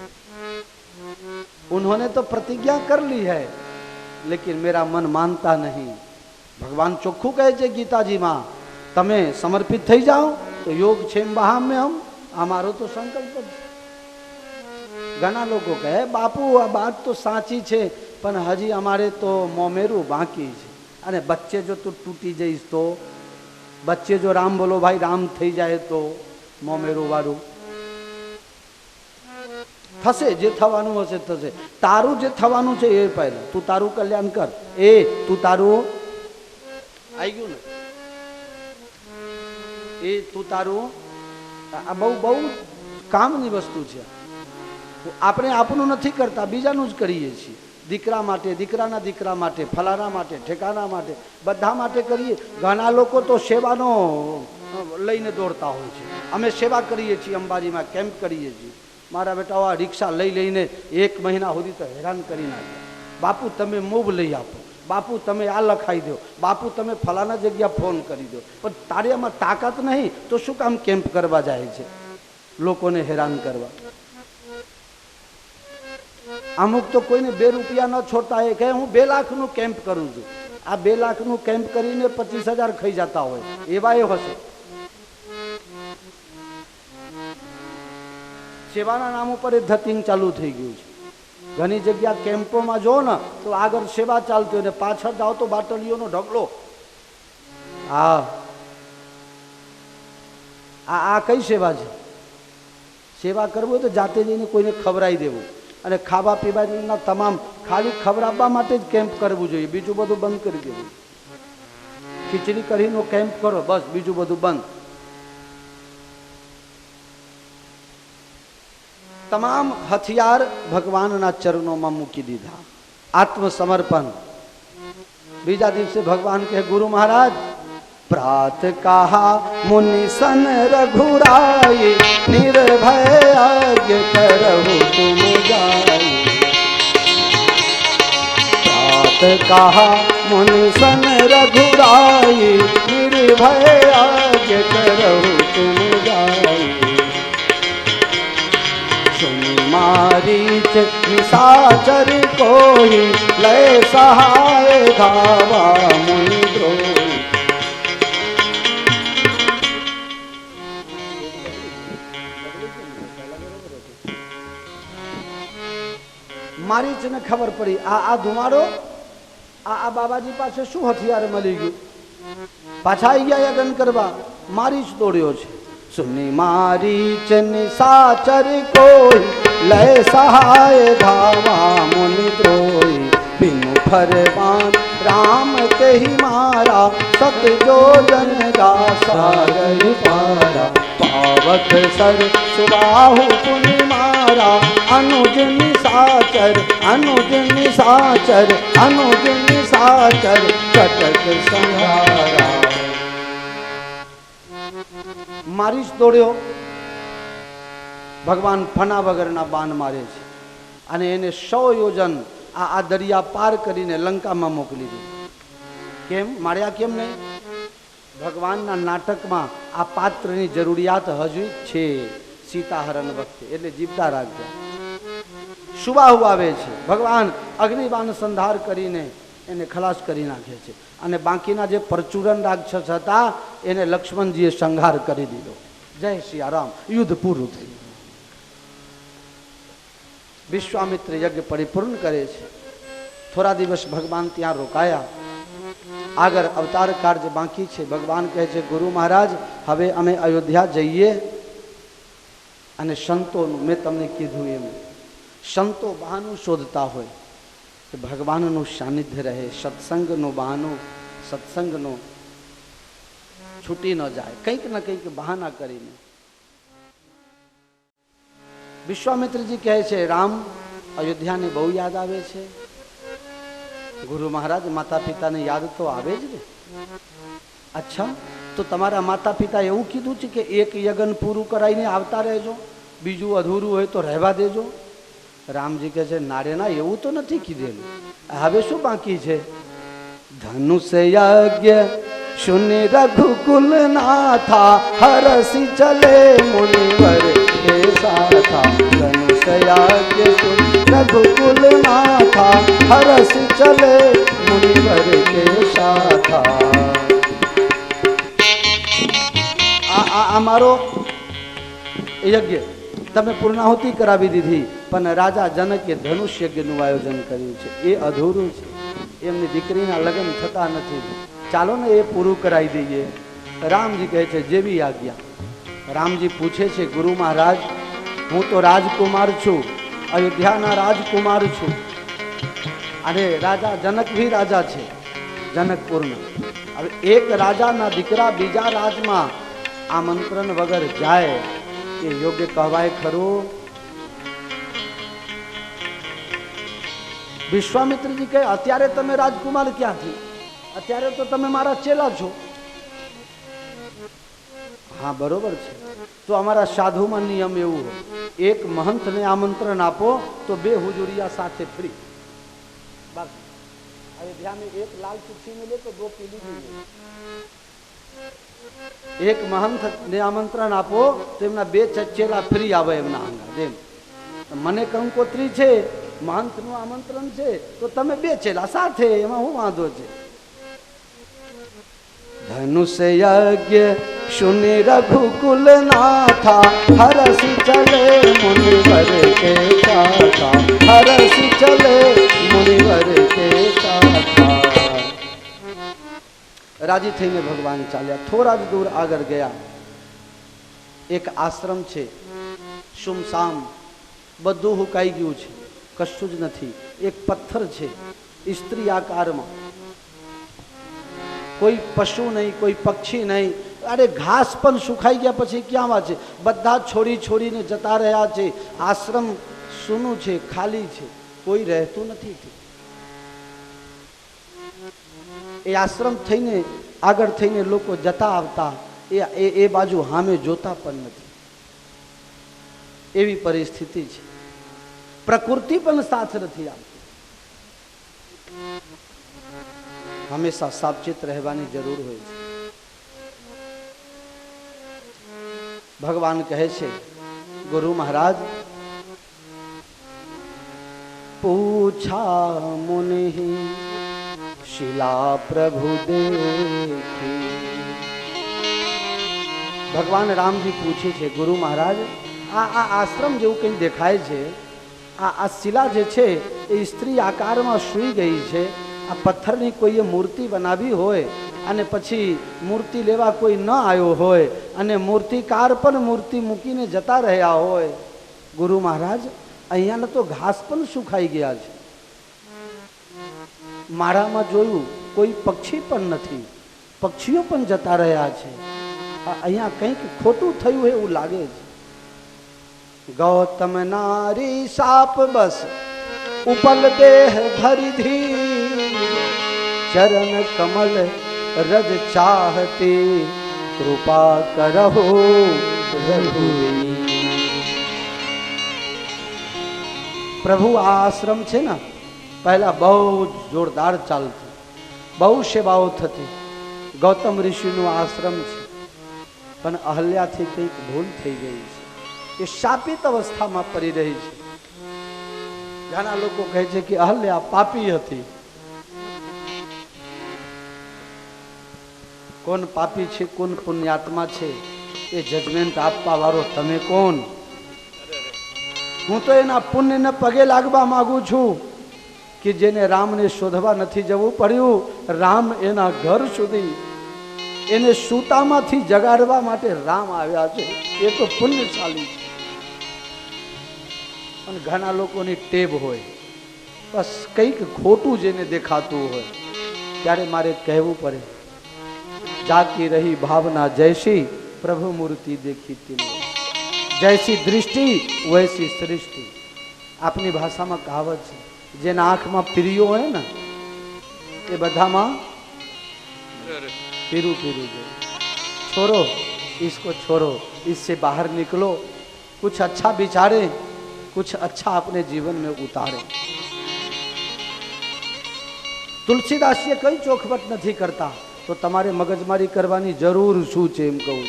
[SPEAKER 1] उन्होंने तो प्रतिज्ञा कर ली है लेकिन मेरा मन मानता नहीं। भगवान चोख्खू कहे छे गीता जी मां तमे समर्पित थई जाओ तो योग छेम बहाम में हम अमारो तो संकल्प। घना लोगों कहे बापू आ बात तो साची छे पण हजी अमारे तो मोमेरू बाकी छे। अरे बच्चे जो तू टूटी जाइस तो, बच्चे जो राम बोलो भाई राम थई जाए तो मोमेरू वारू थशे, जे थवानुं हशे थशे। तारू जे थवानुं छे ए पहला तू तारू कल्याण कर। ए तू तारू आई गयुं ने ए तू तारू आ बहु बहु कामनी वस्तु छे। આપણે આપણું નથી કરતા બીજાનું જ કરીએ છીએ। દીકરા માટે, દીકરાના દીકરા માટે, ફલાણા માટે, ઠેકાણા માટે, બધા માટે કરીએ। ઘણા લોકો તો સેવાનો લઈને દોડતા હોય છે। અમે સેવા કરીએ છીએ, અંબાજીમાં કેમ્પ કરીએ છીએ। મારા બેટાઓ આ રિક્ષા લઈ લઈને 1 મહિના સુધી તો હેરાન કરી નાખ્યા। બાપુ તમે મૂવ લઈ આપો, બાપુ તમે આ લખાઈ દો, બાપુ તમે ફલાણા જગ્યા ફોન કરી દો। પણ તારે આમાં તાકાત નહીં તો શું કામ કેમ્પ કરવા જાય છે લોકોને હેરાન કરવા? अमुक तो कोई ने 2 रुपया न छोड़ता है कहे हूँ 2 लाख नु केम्प करूँ छू। आ 2 लाख नु केम्प करीने 25,000 खाई जाता हो एवा ए हशे। સેવાના નામ ઉપર એ ધતિંગ ચાલુ થઈ ગયું છે. ઘણી જગ્યા કેમ્પોમાં જો ને તો આગળ સેવા ચાલતી હોય ને પાછળ જાઓ તો બાટલીઓનો ઢગલો. હા, આ કઈ સેવા છે? સેવા કરવું હોય તો જાતે જઈને કોઈને ખવડાવી દેવું અને ખાવા પીવાના તમામ ખાલી ખવડાવવા માટે જ કેમ્પ કરવું જોઈએ. બીજું બધું બંધ કરી દેવું. ખીચડી કઢીનો કેમ્પ કરો બસ, બીજું બધું બંધ. તમામ હથિયાર ભગવાનના ચરણોમાં મૂકી દીધા, આત્મસમર્પણ. બીજા દિવસે ભગવાન કહે, ગુરુ મહારાજ પ્રાત કહા મુનિ સન રઘુરાય, નિર્ભય આજ્ઞ કરહુ તુમ જાય. પ્રાત કહા મુનિ સન રઘુરાય, નિર્ભય આજ્ઞ કરહુ તુમ જાય. मारीच निशाचर कोई लय सहाय धावा मुनि द्रोही. મારીચને ખબર પડી આ ધુમાડો આ બાબાજી પાસે શું હથિયાર મળી ગયું. પાછા આવી ગયા યજ્ઞ કરવા. મારીચ દોડ્યો છે. सुनी मारीच निशाचर कोई लय सहाय धावा मुनि द्रोही. बिनु फरमान राम ते ही मारा, सत जो जन दासारहि पारा. पावक सर सुबाहु पुनि मारा, अनुज निशाचर अनुज निशाचर अनुज निशाचर चटक संहारा. મારીચ દોડ્યો. ભગવાન ફના વગરના બાણ મારે છે અને એને 100 યોજન આ દરિયા પાર કરીને લંકામાં મોકલી દીધું. કેમ માર્યા? કેમ નહીં? ભગવાનના નાટકમાં આ પાત્રની જરૂરિયાત હજુ છે સીતાહરણ વખતે, એટલે જીવતા રાખજો. સુબાહુ આવે છે. ભગવાન અગ્નિબાણ સંધાર કરીને એને ખલાસ કરી નાખે છે અને બાકીના જે પરચુરન રાક્ષસ હતા એને લક્ષ્મણજીએ સંહાર કરી દીધો. જય સિયારામ. યુદ્ધ પૂરું થયું. વિશ્વામિત્ર યજ્ઞ પરિપૂર્ણ કરે છે. થોડા દિવસ ભગવાન ત્યાં રોકાયા. આગળ અવતાર કાર્ય બાકી છે. ભગવાન કહે છે, ગુરુ મહારાજ હવે અમે અયોધ્યા જઈએ અને સંતોનું, મેં તમને કીધું એમ, સંતો બહાનું શોધતા હોય કે ભગવાનનું સાનિધ્ય રહે, સત્સંગનું બહાનું, સત્સંગનો છૂટી ન જાય, કંઈક ને કંઈક બહાના કરીને. વિશ્વામિત્રજી કહે છે, રામ અયોધ્યાની બહુ યાદ આવે છે. ગુરુ મહારાજ માતા પિતાને યાદ તો આવે જ ને. અચ્છા, તો તમારા માતા પિતા એવું કીધું છે કે એક યજ્ઞ પૂરું કરાવીને આવતા રહેજો, બીજું અધૂરું હોય તો રહેવા દેજો. રામજી કહે છે, નારે ના, એવું તો નથી કીધેલું. હવે શું બાકી છે? ધનુષ યજ્ઞ શૂન્ય રઘુકુલ નાથા, હરસી ચલે મુનિવર કે સાથા. ધનુષ યજ્ઞ શૂન્ય રઘુકુલ નાથા, હરસી ચલે મુનિવર કે સાથા. આ મારો યજ્ઞ તમે પૂર્ણાહુતિ કરાવી દીધી, પણ રાજા જનકે ધનુષ યજ્ઞનું આયોજન કર્યું છે, એ અધૂરું છે. એમની દીકરીના લગ્ન થતા નથી. ચાલો ને એ પૂરું કરાવી દઈએ. રામજી કહે છે, જેવી આજ્ઞા. રામજી પૂછે છે, ગુરુ મહારાજ હું તો રાજકુમાર છું, અયોધ્યાના રાજકુમાર છું, અને રાજા જનક ભી રાજા છે જનકપુરના. હવે એક રાજાના દીકરા બીજા રાજમાં આમંત્રણ વગર જાય એ યોગ્ય કહેવાય ખરું? વિશ્વામિત્રજી કહે, અત્યારે તમે રાજકુમાર ક્યાંથી? અત્યારે તો તમે મારા ચેલા છો. હા બરોબર છે. તો અમારા સાધુમાં નિયમ એવું હોય, એક મહંતને આમંત્રણ આપો તો 2 હુજુરિયા સાથે ફ્રી. अयोध्या में एक लाल चिट्ठी मिले तो 2 पीली मिले. एक महंत ने आमंत्रण आपो तो एमना 2 चचेला फ्री आवे एमना आंगा. जेम મને કંકોત્રી છે, મહંતનું આમંત્રણ છે, તો તમે 2 ચેલા સાથે, એમાં હું વાંધો છે? ધનુષ યજ્ઞ सुनि रघुकुल नाथा हरस चले मुनिवर के साथा हरस चले मुनिवर के साथा। राजी थईने भगवान चाल्या। थोड़ा ज दूर आगर गया एक आश्रम छे सुमसाम બધું હુકાઈ ગયું છે કશું જ નથી એક પથ્થર છે સ્ત્રી આકારમાં કોઈ પશુ નહીં કોઈ પક્ષી નહીં અરે ઘાસ પણ સુખાઈ ગયા પછી ક્યાં વાત છે બધા છોડી છોડીને જતા રહ્યા છે આશ્રમ સૂનું છે ખાલી છે કોઈ રહેતું નથી એ આશ્રમ થઈને આગળ થઈને લોકો જતા આવતા એ બાજુ સામે જોતા પણ નથી એવી પરિસ્થિતિ છે પ્રકૃતિ પણ સાથ નથી આપતી હંમેશા સાવચેત રહેવાની જરૂર હોય છે ભગવાન કહે છે ગુરુ મહારાજ પૂછા મુનિ શિલા પ્રભુ देखी। ભગવાન રામજી પૂછે છે ગુરુ મહારાજ આ આશ્રમ જેવું કંઈ દેખાય છે આ શિલા જે છે એ સ્ત્રી આકારમાં સૂઈ ગઈ છે આ પથ્થરની કોઈએ મૂર્તિ બનાવી હોય અને પછી મૂર્તિ લેવા કોઈ ન આવ્યો હોય અને મૂર્તિકાર પણ મૂર્તિ મૂકીને જતા રહ્યા હોય ગુરુ મહારાજ અહીંયાના તો ઘાસ પણ સુખાઈ ગયા છે માળામાં જોયું કોઈ પક્ષી પણ નથી પક્ષીઓ પણ જતા રહ્યા છે અહીંયા કંઈક ખોટું થયું એવું લાગે છે गौतम नारी साप बस उपल देह भरी धी चरण कमल रज चाहते कृपा करहो रघुवीर। प्रभु आश्रम छे ना पहला बहुत जोरदार चालती बहु सेवाओं थती गौतम ऋषि नु आश्रम छे पण अहल्या थी कंईक भूल थई गई छे એ શાપિત અવસ્થામાં પડી રહી છે ઘણા લોકો કહે છે કે અહલ્યા પાપી હતી કોણ પાપી છે કોણ પુણ્યાત્મા છે એ જજમેન્ટ આપવા વાળો તમે કોણ હું તો એના પુણ્યને પગે લાગવા માંગુ છું કે જેને રામને શોધવા નથી જવું પડ્યું રામ એના ઘર સુધી એને સૂતામાંથી જગાડવા માટે રામ આવ્યા છે એ તો પુણ્યશાળી છે ઘણા લોકોની ટેવ હોય બસ કંઈક ખોટું જેને દેખાતું હોય ત્યારે મારે કહેવું પડે જાતી રહી ભાવના જૈસી પ્રભુ મૂર્તિ દેખી જૈસી દૃષ્ટિ વૈસી સૃષ્ટિ આપની ભાષામાં કહાવત છે જેના આંખમાં પીરીઓ હોય ને એ બધામાં पीरू पीरू जो छोड़ो इसको छोड़ो इससे बाहर निकलो कुछ अच्छा विचारे कुछ अच्छा अपने जीवन में उतारे। तुलसीदास ये कई चोखवट नहीं करता तो तमारे मगजमारी करवानी जरूर शू छे एम कहूं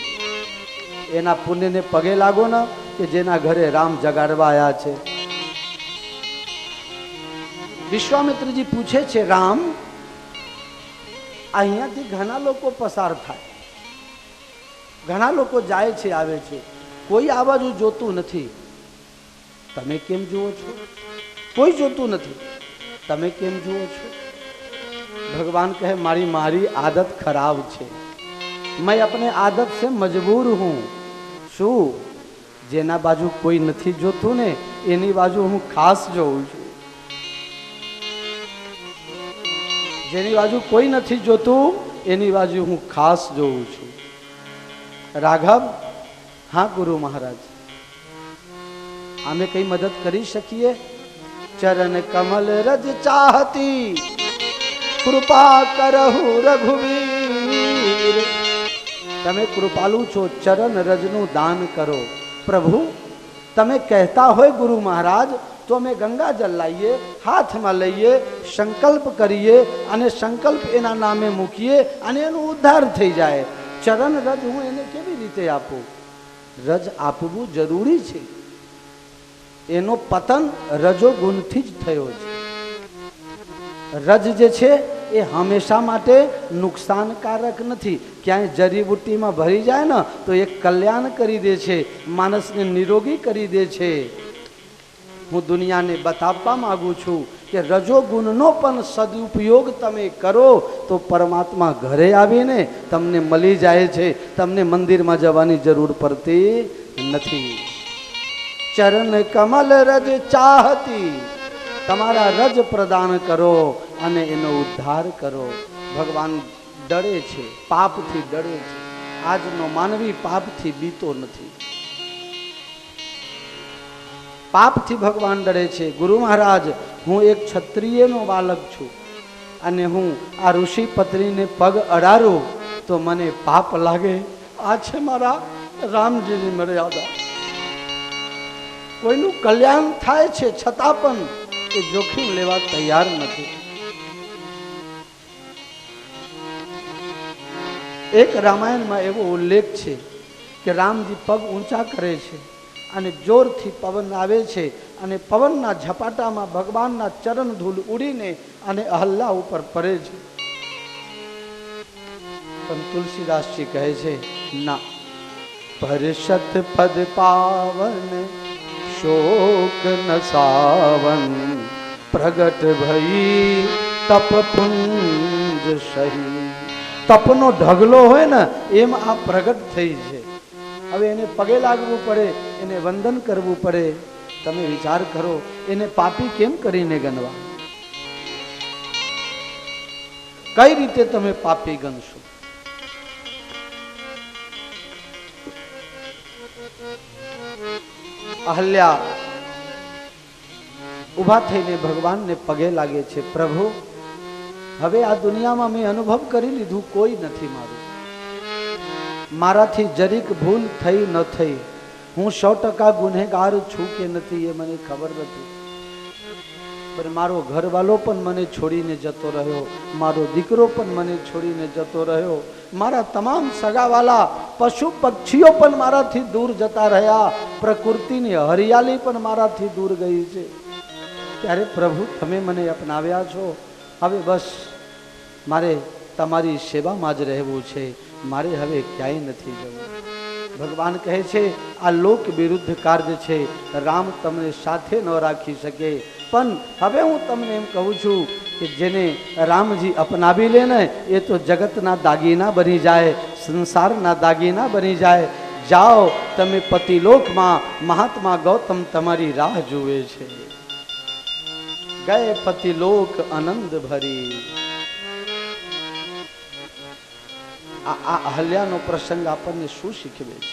[SPEAKER 1] एना पुण्य ने पगे लागो ना कि जेना घरे राम जगाड़वा आया छे। विश्वामित्र जी पूछे छे राम અહીંયાથી ઘણા લોકો પસાર થાય ઘણા લોકો જાય છે આવે છે કોઈ આ બાજુ જોતું નથી તમે કેમ જુઓ છો કોઈ જોતું નથી તમે કેમ જુઓ છો। भगवान कहे मारी मारी आदत खराब छे मैं अपने आदत से मजबूर हूँ शू जेना बाजू कोई नहीं जोतू ने एनी बाजू हूँ खास जोऊं छूं जेनी बाजू कोई नहीं जोतू एनी बाजू हूँ खास जोऊं छूं। राघव हाँ गुरु महाराज आमे कई मदद करी सकीए। चरण कमल रज चाहती कृपा करहु रघुवीर तमे कृपालु छो चरण रजनु दान करो। प्रभु तमे कहता हो गुरु महाराज तो अमे गंगा जल लाइए हाथ में लईए संकल्प करिए अने संकल्प एना नामे मूकीए अने एनो उद्धार थई जाए। चरण रज हूँ एने केवी रीते आपू रज आपवू जरूरी छे एनो पतन रजो गुणथी ज थयो छे। रज जे छे એ હંમેશા માટે નુકસાનકારક નથી. ક્યાંય જડીબુટ્ટીમાં ભરી જાય ને તો એ કલ્યાણ કરી દે છે, માણસને નિરોગી કરી દે છે. હું દુનિયાને બતાવવા માંગુ છું કે રજોગુણનો પણ સદુપયોગ તમે કરો તો પરમાત્મા ઘરે આવીને તમને મળી જાય છે, તમને મંદિરમાં જવાની જરૂર પડતી નથી. ચરણ કમલ રજ ચાહતી, તમારા રજ પ્રદાન કરો અને એનો ઉદ્ધાર કરો. ભગવાન ડરે છે, પાપથી ડરે છે. આજનો માનવી પાપથી બીતો નથી. પાપથી ભગવાન ડરે છે. ગુરુ મહારાજ, હું એક ક્ષત્રિયનો બાલક છું અને હું આ ઋષિ પત્નીને પગ અડાડું તો મને પાપ લાગે. આ છે મારા રામજીની મર્યાદા. કોઈનું કલ્યાણ થાય છે છતાં પણ એ જોખમ લેવા તૈયાર નથી. એક રામાયણમાં એવો ઉલ્લેખ છે કે રામજી પગ ઊંચા કરે છે અને જોરથી પવન આવે છે અને પવનના ઝપાટામાં ભગવાનના ચરણ ધૂળ ઉડીને અને અહલ્યા ઉપર પડે છે. પણ તુલસીદાસજી કહે છે ના, પરશત પદ પાવન શોક ન સાવન, પ્રગટ ભઈ તપ પુંજ સહી. તપનો ઢગલો હોય ને એમ આ પ્રગટ થઈ છે. હવે એને પગે લાગવું પડે, એને વંદન કરવું પડે. તમે વિચાર કરો, એને પાપી કેમ કરીને ગણવા? કઈ રીતે તમે પાપી ગણશો? અહલ્યા ઉભા થઈને ભગવાનને પગે લાગે છે. પ્રભુ, હવે આ દુનિયામાં મેં અનુભવ કરી લીધું, કોઈ નથી મારું. મારાથી જરીક ભૂલ થઈ ન થઈ, હું 100% ગુનેગાર છું કે નથી એ મને ખબર નથી. પણ મારો ઘરવાળો પણ મને છોડીને જતો રહ્યો, મારો દીકરો પણ મને છોડીને જતો રહ્યો, મારા તમામ સગાવાલા પશુ પક્ષીઓ પણ મારાથી દૂર જતા રહ્યા, પ્રકૃતિની હરિયાળી પણ મારાથી દૂર ગઈ છે. ત્યારે પ્રભુ તમે મને અપનાવ્યા છો, હવે બસ મારે તમારી સેવામાં જ રહેવું છે, મારે હવે ક્યાંય નથી જવું. ભગવાન કહે છે આ લોક વિરુદ્ધ કાર્ય છે, રામ તમને સાથે ન રાખી શકે. પણ હવે હું તમને એમ કહું છું કે જેને રામજી અપનાવી લે ને એ તો જગતના દાગીના બની જાય, સંસારના દાગીના બની જાય. જાઓ તમે પતિલોકમાં, મહાત્મા ગૌતમ તમારી રાહ જુએ છે. ગયે પતિલોક આનંદ ભરી. આ અહલ્યાનો પ્રસંગ આપણને શું શીખવે છે?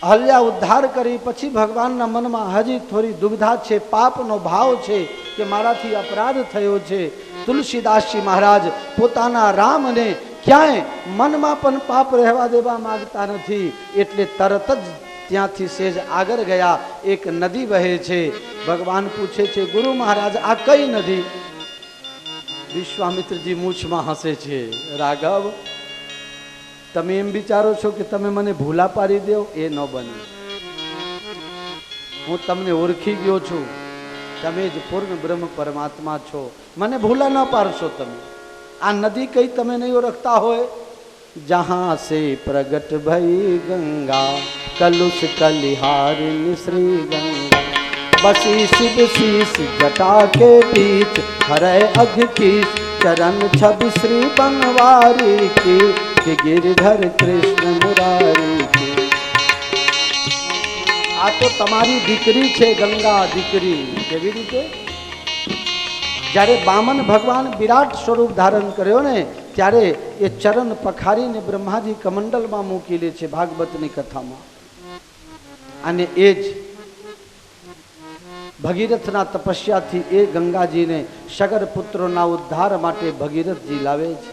[SPEAKER 1] અહલ્યા ઉદ્ધાર કરી પછી ભગવાનના મનમાં હજી થોડી દુવિધા છે, પાપનો ભાવ છે કે મારાથી અપરાધ થયો છે. તુલસીદાસજી મહારાજ પોતાના રામને ક્યાંય મનમાં પણ પાપ રહેવા દેવા માંગતા નથી, એટલે તરત જ ત્યાંથી સેજ આગળ ગયા. એક નદી વહે છે. ભગવાન પૂછે છે ગુરુ મહારાજ આ કઈ નદી? વિશ્વામિત્રજી મૂછમાં હસે છે. રાઘવ, તમે એમ વિચારો છો કે તમે મને ભૂલા પાડી દો? એ ન બને. હું તમને ઓળખી ગયો છું, તમે જ પૂર્ણ બ્રહ્મ પરમાત્મા છો, મને ભૂલા ન પાડશો તમે. આ નદી કઈ તમે નહીં ઓળખતા હોય? જહાં સે પ્રગટ ભઈ ગંગા, કલુષ કલિહારિણી શ્રી ગંગા, बसी शिव शीस जटा के बीच, हरे अघ की चरण छवि श्री बनवारी की, कि गिरधर कृष्ण मुरारी की. आ तो तमारी दीकरी छे गंगा दीकरी. केवी रीते? જ્યારે બામન ભગવાન વિરાટ સ્વરૂપ ધારણ કર્યો ને ત્યારે એ ચરણ પખારીને બ્રહ્માજી કમંડલમાં મૂકી લે છે ભાગવતની કથામાં. અને એ જ ભગીરથના તપસ્યાથી એ ગંગાજીને સગર પુત્રોના ઉદ્ધાર માટે ભગીરથજી લાવે છે.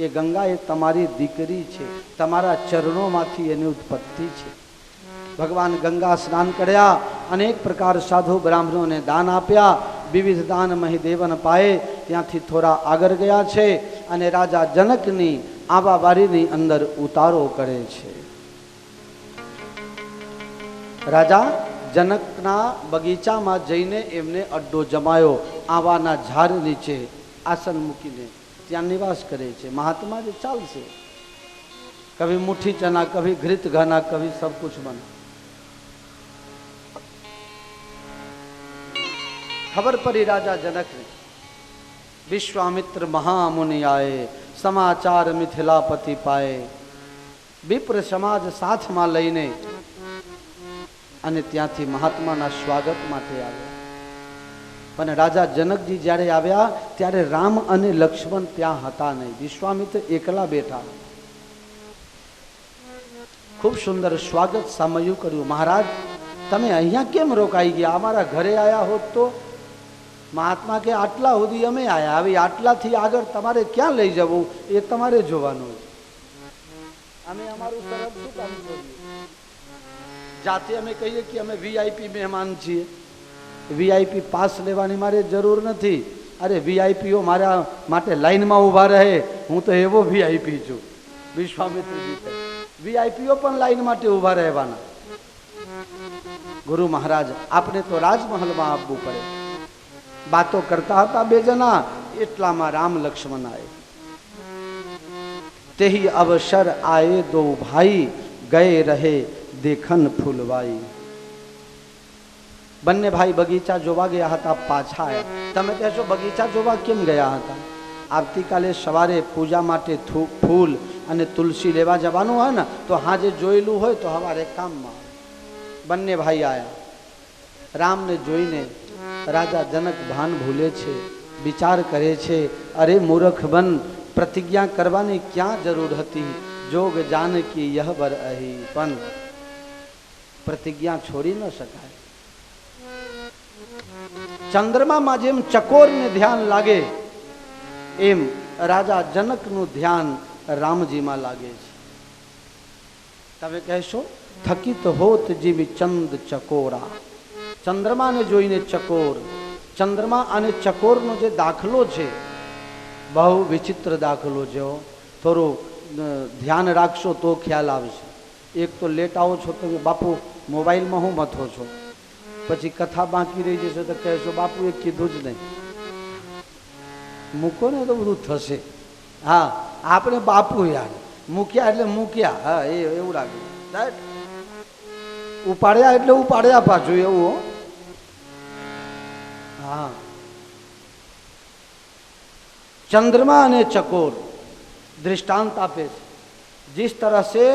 [SPEAKER 1] એ ગંગા એ તમારી દીકરી છે, તમારા ચરણોમાંથી એની ઉત્પત્તિ છે. ભગવાન ગંગા સ્નાન કર્યા, અનેક પ્રકાર સાધુ બ્રાહ્મણોને દાન આપ્યા, વિવિધ દાન મહિદેવન પાએ. ત્યાંથી થોડા આગળ ગયા છે અને રાજા જનકની આંબાવાડીની અંદર ઉતારો કરે છે. રાજા જનકના બગીચામાં જઈને એમને અડ્ડો જમાયો. આંબાના ઝાડ નીચે આસન મૂકીને ત્યાં નિવાસ કરે છે. મહાત્મા જે ચાલશે, કભી મુઠ્ઠી ચના, કભી ઘૃત ઘાના, કભી સબ કુછ બના. ખબર પડી રાજા જનકને. વિશ્વામિત્ર મહામુનિ આए, સમાચાર મિથિલાપતિ પાએ. વિપ્ર સમાજ સાથમાં લઈને અને ત્યાંથી મહાત્માના સ્વાગત માટે આવ્યા. પણ રાજા જનકજી જ્યારે આવ્યા ત્યારે રામ અને લક્ષ્મણ ત્યાં હતા નહીં. વિશ્વામિત્ર એકલા બેઠા. ખૂબ સુંદર સ્વાગત સામયું કર્યું. મહારાજ, તમે અહીંયા કેમ રોકાઈ ગયા? અમારા ઘરે આવ્યા હોત તો? મહાત્મા કે આટલા સુધી અમે આવ્યા, હવે આટલાથી આગળ તમારે ક્યાં લઈ જવું એ તમારે જોવાનું છે. અમે અમારું તરફ શું કામ કરીએ? જાતે અમે કહીએ કે અમે વીઆઈપી મહેમાન છીએ. વીઆઈપી પાસ લેવાની મારે જરૂર નથી. અરે વીઆઈપીઓ મારા માટે લાઈનમાં ઊભા રહે, હું તો એવો વીઆઈપી છું. વિશ્વામિત્રજી કહે વીઆઈપીઓ પણ લાઈન માટે ઊભા રહેવાના. ગુરુ મહારાજ, આપણે તો રાજમહલમાં આવવું પડે. બાતો કરતા હતા બે જણા, એટલામાં રામ લક્ષ્મણ આए. તેહી અવસર આए દો ભાઈ, ગયે રહે દેખન ફૂલવાઈ. બંને ભાઈ બગીચા જોવા ગયા હતા, પાછા આવ્યા. તમે કહેશો બગીચા જોવા કેમ ગયા હતા? આવતીકાલે સવારે પૂજા માટે ફૂલ અને તુલસી લેવા જવાનું હોય ને, તો હાજે જોયેલું હોય તો સવારે કામમાં. બંને ભાઈ આવ્યા. રામને જોઈને રાજા જનક ભાન ભૂલે છે, વિચાર કરે છે, અરે મૂર્ખ બન, પ્રતિજ્ઞા કરવાની ક્યાં જરૂર હતી? જોગ જાનકી યહ બર અહી. પણ પ્રતિજ્ઞા છોડી ન શકાય. ચંદ્રમામાં જેમ ચકોરને ધ્યાન લાગે એમ રાજા જનકનું ધ્યાન રામજીમાં લાગે છે. તમે કહેશો થકિત હોત જીવી ચંદ ચકોરા. ચંદ્રમાને જોઈને ચકોર. ચંદ્રમા અને ચકોરનો જે દાખલો છે બહુ વિચિત્ર દાખલો છે. થોડું ધ્યાન રાખશો તો ખ્યાલ આવશે. એક તો લેટ આવો છો તમે, બાપુ મોબાઈલમાં હું મથો છો, પછી કથા બાકી રહી જશે તો કહેશો બાપુ એ કીધું જ નહીં. મૂકો ને તો બધું થશે. હા, આપણે બાપુ યાર મૂક્યા એટલે મૂક્યા. હા, એવું લાગે. ઉપાડ્યા એટલે ઉપાડ્યા પાછું એવું. હા, ચંદ્रमा અને ચકોર दृष्टांत આપે છે. जिस तरह से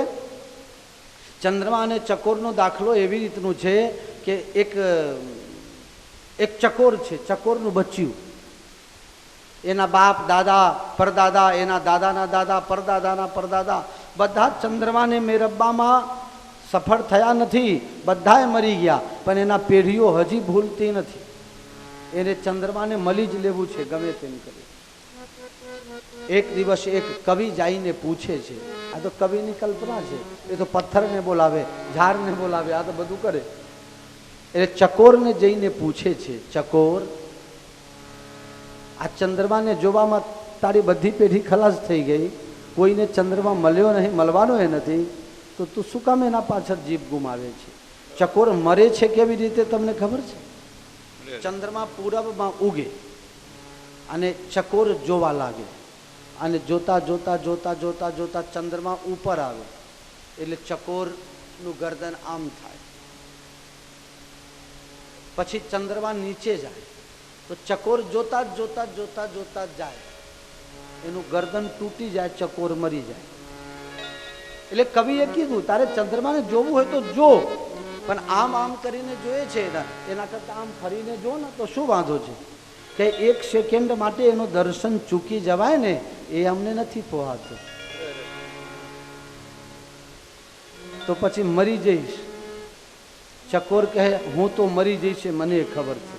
[SPEAKER 1] चंद्रमा અને ચકોરનો દાખલો એવી રીતનું છે કે એક ચકોર છે, ચકોરનું બચ્ચું. એના બાપ, દાદા, પરદાદા, એના દાદાના દાદા, પરદાદાના પરદાદા બધા ચંદ્રમાને મેળવવામાં સફળ થયા નથી. બધાએ મરી ગયા, પણ એના પેઢીઓ હજી ભૂલતી નથી. એને ચંદ્રમાને મળી જ લેવું છે ગમે તેમ કરી. એક દિવસ એક કવિ જઈને પૂછે છે, આ તો કવિની કલ્પના છે, એ તો પથ્થરને બોલાવે, ઝાડને બોલાવે, આ તો બધું કરે. એટલે ચકોરને જઈને પૂછે છે, ચકોર, આ ચંદ્રમાને જોવામાં તારી બધી પેઢી ખલાસ થઈ ગઈ, કોઈને ચંદ્રમા મળ્યો નહીં, મળવાનો એ નથી, તો તું શું કામ એના પાછળ જીભ ગુમાવે છે? ચકોર મરે છે કેવી રીતે તમને ખબર છે? ચંદ્રમા પૂરબમાં ઉગે અને ચકોર જોવા લાગે, અને જોતા જોતા જોતા જોતા જોતા ચંદ્રમા ઉપર આવે એટલે ચકોરનું ગરદન આમ થાય. પછી ચંદ્રમા નીચે જાય તો ચકોર જોતા જોતા જોતા જોતા જાય, એનું ગરદન તૂટી જાય, ચકોર મરી જાય. એટલે કવિએ કીધું તારે ચંદ્રમાને જોવું હોય તો જો, પણ આમ આમ કરીને જોઈએ છે એના કરતા આમ ફરીને જો ને તો શું વાંધો છે? કે એક સેકન્ડ માટે એનું દર્શન ચૂકી જવાય ને, એ અમને નથી પોહાતું. તો પછી મરી જઈશ. ચકોર કહે હું તો મરી જઈશ મને ખબર છે,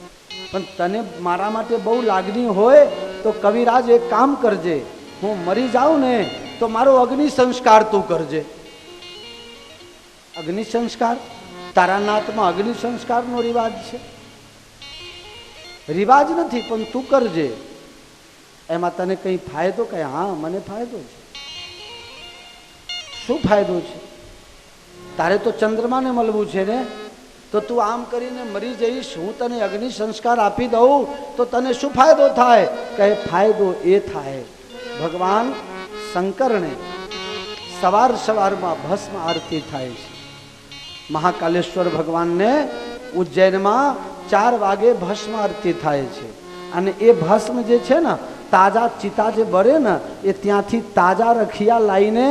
[SPEAKER 1] પણ તને મારા માટે બહુ લાગણી હોય તો કવિરાજ એક કામ કરજે, હું મરી જાઉં ને તો મારો અગ્નિ સંસ્કાર તું કરજે. અગ્નિ સંસ્કાર તારા નાતમાં અગ્નિ સંસ્કારનો રિવાજ છે? રિવાજ નથી, પણ તું કરજે. એમાં તને કંઈ ફાયદો? કહે હા મને ફાયદો છે. શું ફાયદો છે? તારે તો ચંદ્રમાને મળવું છે ને, તો તું આમ કરીને મરી જઈશ, હું તને અગ્નિ સંસ્કાર આપી દઉં તો તને શું ફાયદો થાય? કહે ફાયદો એ થાય, ભગવાન શંકરને સવાર સવારમાં ભસ્મ આરતી થાય છે. મહાકાલેશ્વર ભગવાનને ઉજ્જૈનમાં 4 વાગે ભસ્મ આરતી થાય છે. અને એ ભસ્મ જે છે ને, તાજા ચિતા જે બળે ને, એ ત્યાંથી તાજા રખિયા લાવીને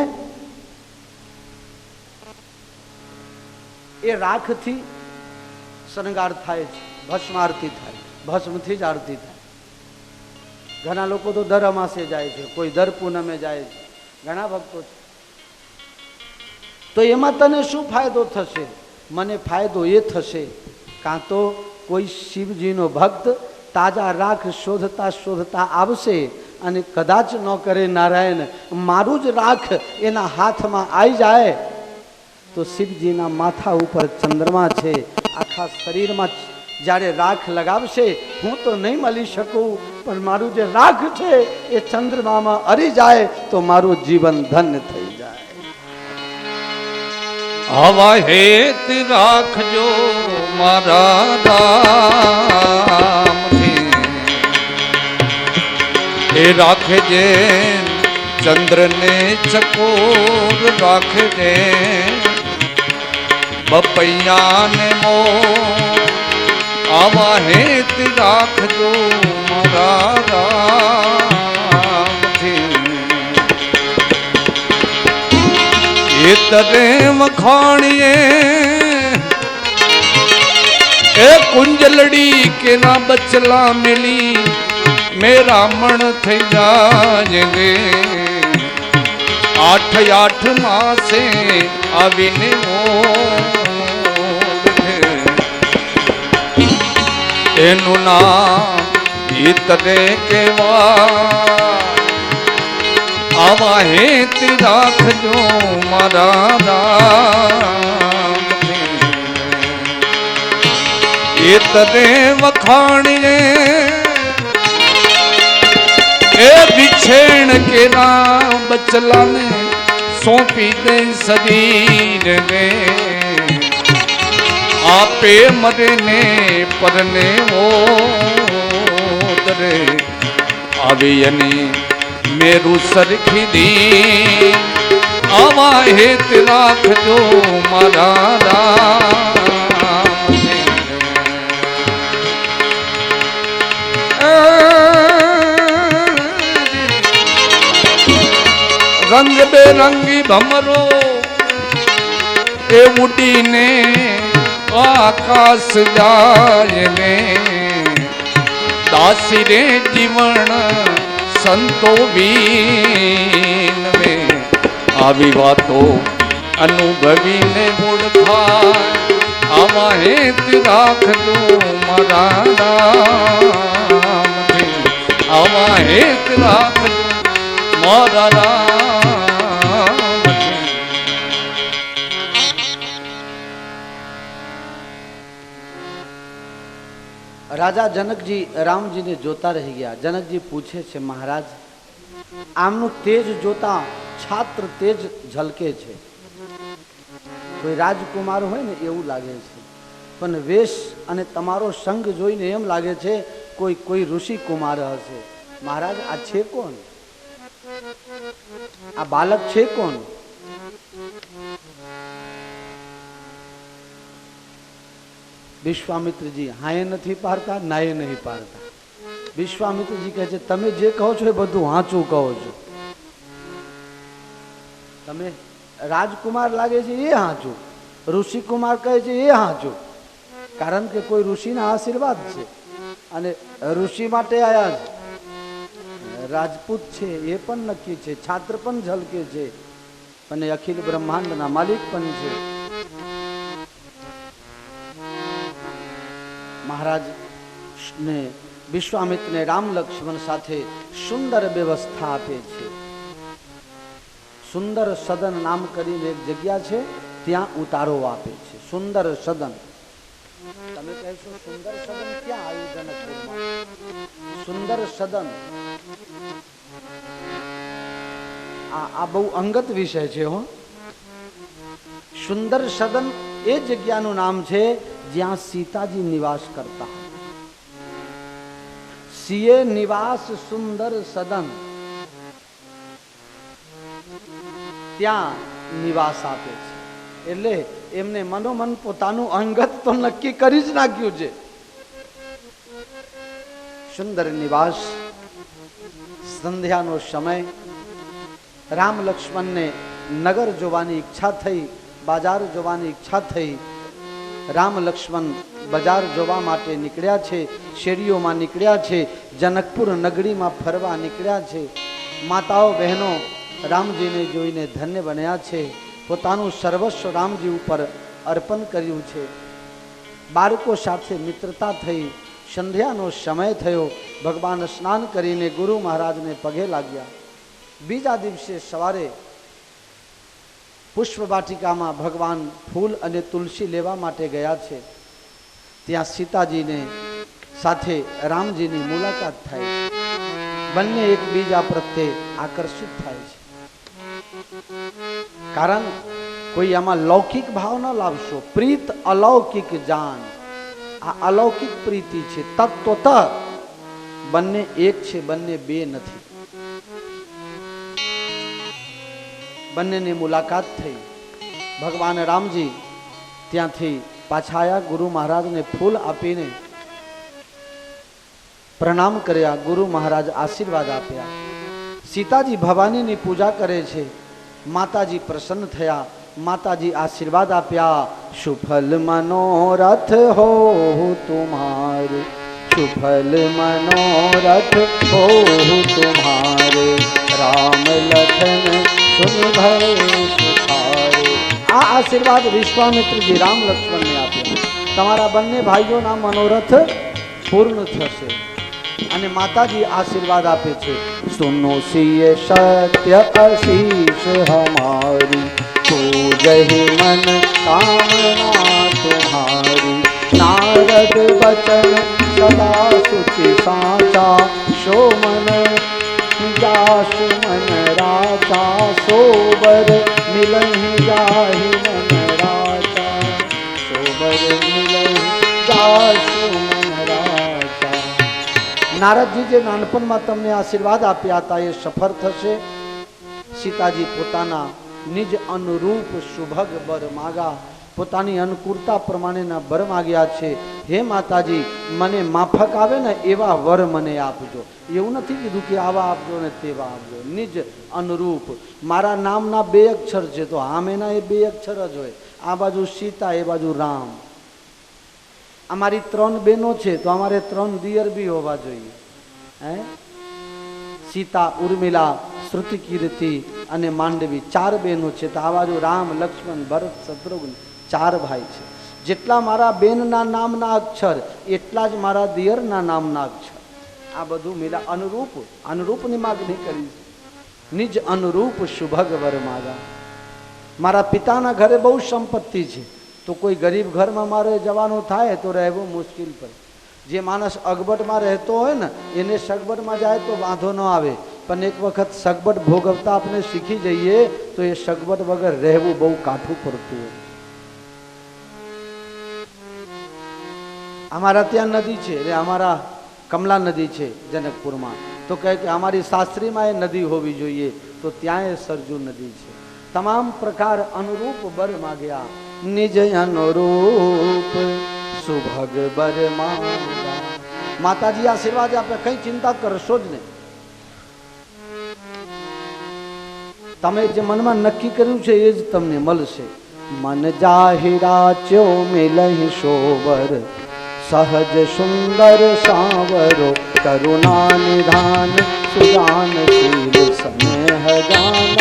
[SPEAKER 1] એ રાખથી શણગાર થાય છે, ભસ્મ આરતી થાય, ભસ્મથી જ આરતી થાય. ઘણા લોકો તો દર અમાસે જાય છે, કોઈ દર પૂનમે જાય છે, ઘણા ભક્તો છે. તો એમાં તને શું ફાયદો થશે? મને ફાયદો એ થશે, કાં તો કોઈ શિવજીનો ભક્ત તાજા રાખ શોધતા શોધતા આવશે અને કદાચ ન કરે નારાયણ, મારું જ રાખ એના હાથમાં આવી જાય તો શિવજીના માથા ઉપર ચંદ્રમા છે, આખા શરીરમાં જ્યારે રાખ લગાવશે, હું તો નહીં મળી શકું, પણ મારું જે રાખ છે એ ચંદ્રમામાં હરી જાય તો મારું જીવન ધન્ય થઈ જાય.
[SPEAKER 2] આવા હેત રાખજો મારા રામજી, એ રાખજે ચંદ્રને ચકોર રાખજે, બપૈયાને મોર. આવા હેત રાખજો મારા રામજી, એ તને વખાણીએ એ કુંજલડી કે ના બચલા મિલી, મેરા મણ થઈ જાય રે. 8 માસે આવીને એનું નામ તને કેવા. આવા હેત રાખજો મારા રામ, એ તને વખાણીએ એ વિછેણ કે ના બચલાને સોંપી દે શરીર રે. આપે મરને પરને ઓતરે, આવી એની મેરું સરખી દી. આવા હેત રાખજો મારા રામ, રંગ બેરંગી ભમરો એ ઉડીને આકાશ જાય ને. દાસી રે જીવન સંતો બીન મે, આવી વાતો અનુભવીને ઓળખાય. આવા હેત રાખજો મારા રામ, આવા હેત રાખજો મારા રામ.
[SPEAKER 1] રાજા જનકજી રામજીને જોતા રહી ગયા. જનકજી પૂછે છે, મહારાજ આમનું તેજ જોતા છાત્ર તેજ ઝલકે છે. કોઈ રાજકુમાર હોય ને એવું લાગે છે, પણ વેશ અને તમારો સંગ જોઈને એમ લાગે છે કોઈ ઋષિ કુમાર હશે. મહારાજ આ છે કોણ? આ બાલક છે કોણ? વિશ્વામિત્રજી હાય નથી પાડતા, નાય નહીં પાડતા. વિશ્વામિત્રજી કહે છે, તમે જે કહો છો એ બધું હાચું કહો છો. તમે રાજકુમાર લાગે છે એ હાચું, ઋષિકુમાર કહે છે એ હાચું, કારણ કે કોઈ ઋષિના આશીર્વાદ છે અને ઋષિ માટે આયા છે. રાજપૂત છે એ પણ નક્કી છે, છાત્ર પણ ઝલકે છે, અને અખિલ બ્રહ્માંડના માલિક પણ છે. મહારાજ ને વિશ્વામિત્રને રામ લક્ષ્મણ સાથે સુંદર વ્યવસ્થા આપે છે. સુંદર સદન નામ કરીને એક જગ્યા છે, ત્યાં ઉતારો આપે છે. સુંદર સદન. તમે કહેશો સુંદર સદન ક્યાં આવ્યું જનકપુરમાં? સુંદર સદન આ બહુ અંગત વિષય છે હો. સુંદર સદન એ જગ્યાનું નામ છે જ્યાં સીતાજી નિવાસ કરતા. સિયે નિવાસ સુંદર સદન, ત્યાં નિવાસ આપે છે. એટલે એમને મનોમન પોતાનું અંગત તો નક્કી કરી જ નાખ્યું છે. સુંદર નિવાસ. સંધ્યાનો સમય. રામ લક્ષ્મણને નગર જોવાની ઈચ્છા થઈ, બાજાર જોવાની ઈચ્છા થઈ. રામ લક્ષ્મણ બજાર જોવા માટે નીકળ્યા છે, શેરીઓમાં નીકળ્યા છે, જનકપુર નગરીમાં ફરવા નીકળ્યા છે. માતાઓ બહેનો રામજીને જોઈને ધન્ય બન્યા છે, પોતાનું સર્વસ્વ રામજી ઉપર અર્પણ કર્યું છે. બાળકો સાથે મિત્રતા થઈ. સંધ્યાનો સમય થયો. ભગવાન સ્નાન કરીને ગુરુ મહારાજને પગે લાગ્યા. બીજા દિવસે સવારે પુષ્પ વાટિકામાં ભગવાન ફૂલ અને તુલસી લેવા માટે ગયા છે. ત્યાં સીતાજીને સાથે રામજીની મુલાકાત થાય છે. બંને એકબીજા પ્રત્યે આકર્ષિત થાય છે. કારણ કોઈ આમાં લૌકિક ભાવ ન લાવશો. પ્રીત અલૌકિક જાન. આ અલૌકિક પ્રીતિ છે. તત્વત બંને એક છે, બંને બે નથી. બંનેની મુલાકાત થઈ. ભગવાન રામજી ત્યાંથી પાછા આવ્યા. ગુરુ મહારાજને ફૂલ આપીને પ્રણામ કર્યા. ગુરુ મહારાજ આશીર્વાદ આપ્યા. સીતાજી ભવાનીની પૂજા કરે છે. માતાજી પ્રસન્ન થયા. માતાજી આશીર્વાદ આપ્યા. સુફલ મનોરથ હો તુમ્હારે, સુફલ મનોરથ હો તુમ્હારે, રામ લખન સુભય સુખારે. આ આશીર્વાદ વિશ્વામિત્રજી રામ લક્ષ્મણને આપ્યા. તમારા બંને ભાઈઓના મનોરથ પૂર્ણ થશે. અને માતાજી આશીર્વાદ આપે છે. સુનો સિય સત્ય આશીષ હમારી, પૂજहि મન કામના તુમ્હારી. નારદ બચન સદા સુચિ સાચા, સો મન જાસુ મન રાજા, સોબર મિલहि જાहि મન રાજા, સોબર મિલहि જાસુ મન રાજા. નારદજી જે નાનપણમાં તમને આશીર્વાદ આપ્યા હતા એ સફળ થશે. સીતાજી પોતાના નિજ અનુરૂપ સુભગ બર માગા. પોતાની અનુકૂળતા પ્રમાણેના બર માગ્યા છે. હે માતાજી, મને માફક આવે ને એવા વર મને આપજો. એવું નથી કીધું કે આવા આપજો ને તેવા આપજો. નિજ અનુરૂપ. મારા નામના 2 અક્ષર છે તો આમેના એ 2 અક્ષર જ હોય. આ બાજુ સીતા, એ બાજુ રામ. અમારી 3 બહેનો છે તો અમારે 3 દિયર બી હોવા જોઈએ. હે, સીતા, ઉર્મિલા, શ્રુતિ કીર્તિ અને માંડવી 4 બહેનો છે. તો આ બાજુ રામ, લક્ષ્મણ, ભરત, શત્રુઘ્ન 4 ભાઈ છે. જેટલા મારા બેનના નામના અક્ષર એટલા જ મારા દિયરના નામના અક્ષર. આ બધું મિલા અનુરૂપ. અનુરૂપની માગણી કરી. નિજ અનુરૂપ સુભગ વર માગા. મારા પિતાના ઘરે બહુ સંપત્તિ છે તો કોઈ ગરીબ ઘરમાં મારે જવાનું થાય તો રહેવું મુશ્કેલ પડે. જે માણસ અગબડમાં રહેતો હોય ને એને સગબડમાં જાય તો વાંધો ન આવે, પણ એક વખત સગબડ ભોગવતા આપણે શીખી જઈએ તો એ સગબડ વગર રહેવું બહુ કાઠું પડતું હોય. અમારા ત્યાં નદી છે, એટલે અમારા કમલા નદી છે જનકપુરમાં, તો કહે કે અમારી શાસ્ત્રીમાં એ નદી હોવી જોઈએ, તો ત્યાં એ સરજુ નદી છે. તમામ પ્રકાર અનુરૂપ બર માગ્યા. નિજ અનુરૂપ સુભગ બર માગ્યા. માતાજી આશીર્વાદ આપે, કઈ ચિંતા કરશો જ નહીં. તમે જે મનમાં નક્કી કર્યું છે એ જ તમને મળશે. મન જાહિરા ચ્યો મિલહિ શોભર, સહજ સુંદર સાવરો, કરુણા નિધાન સુદાનશીલ, સ્નેહ જાનત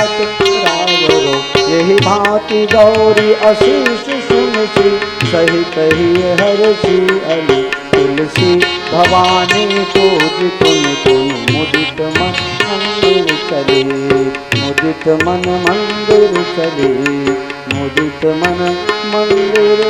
[SPEAKER 1] રાવરો. यही भांति गौरी आशीष सुनसी, सही कही हर्षी अली तुलसी. भवानी पूज तुम तुम मुदित मन मंदिर चले, मुदित मन मंदिर चले, मुदित मन मंदिर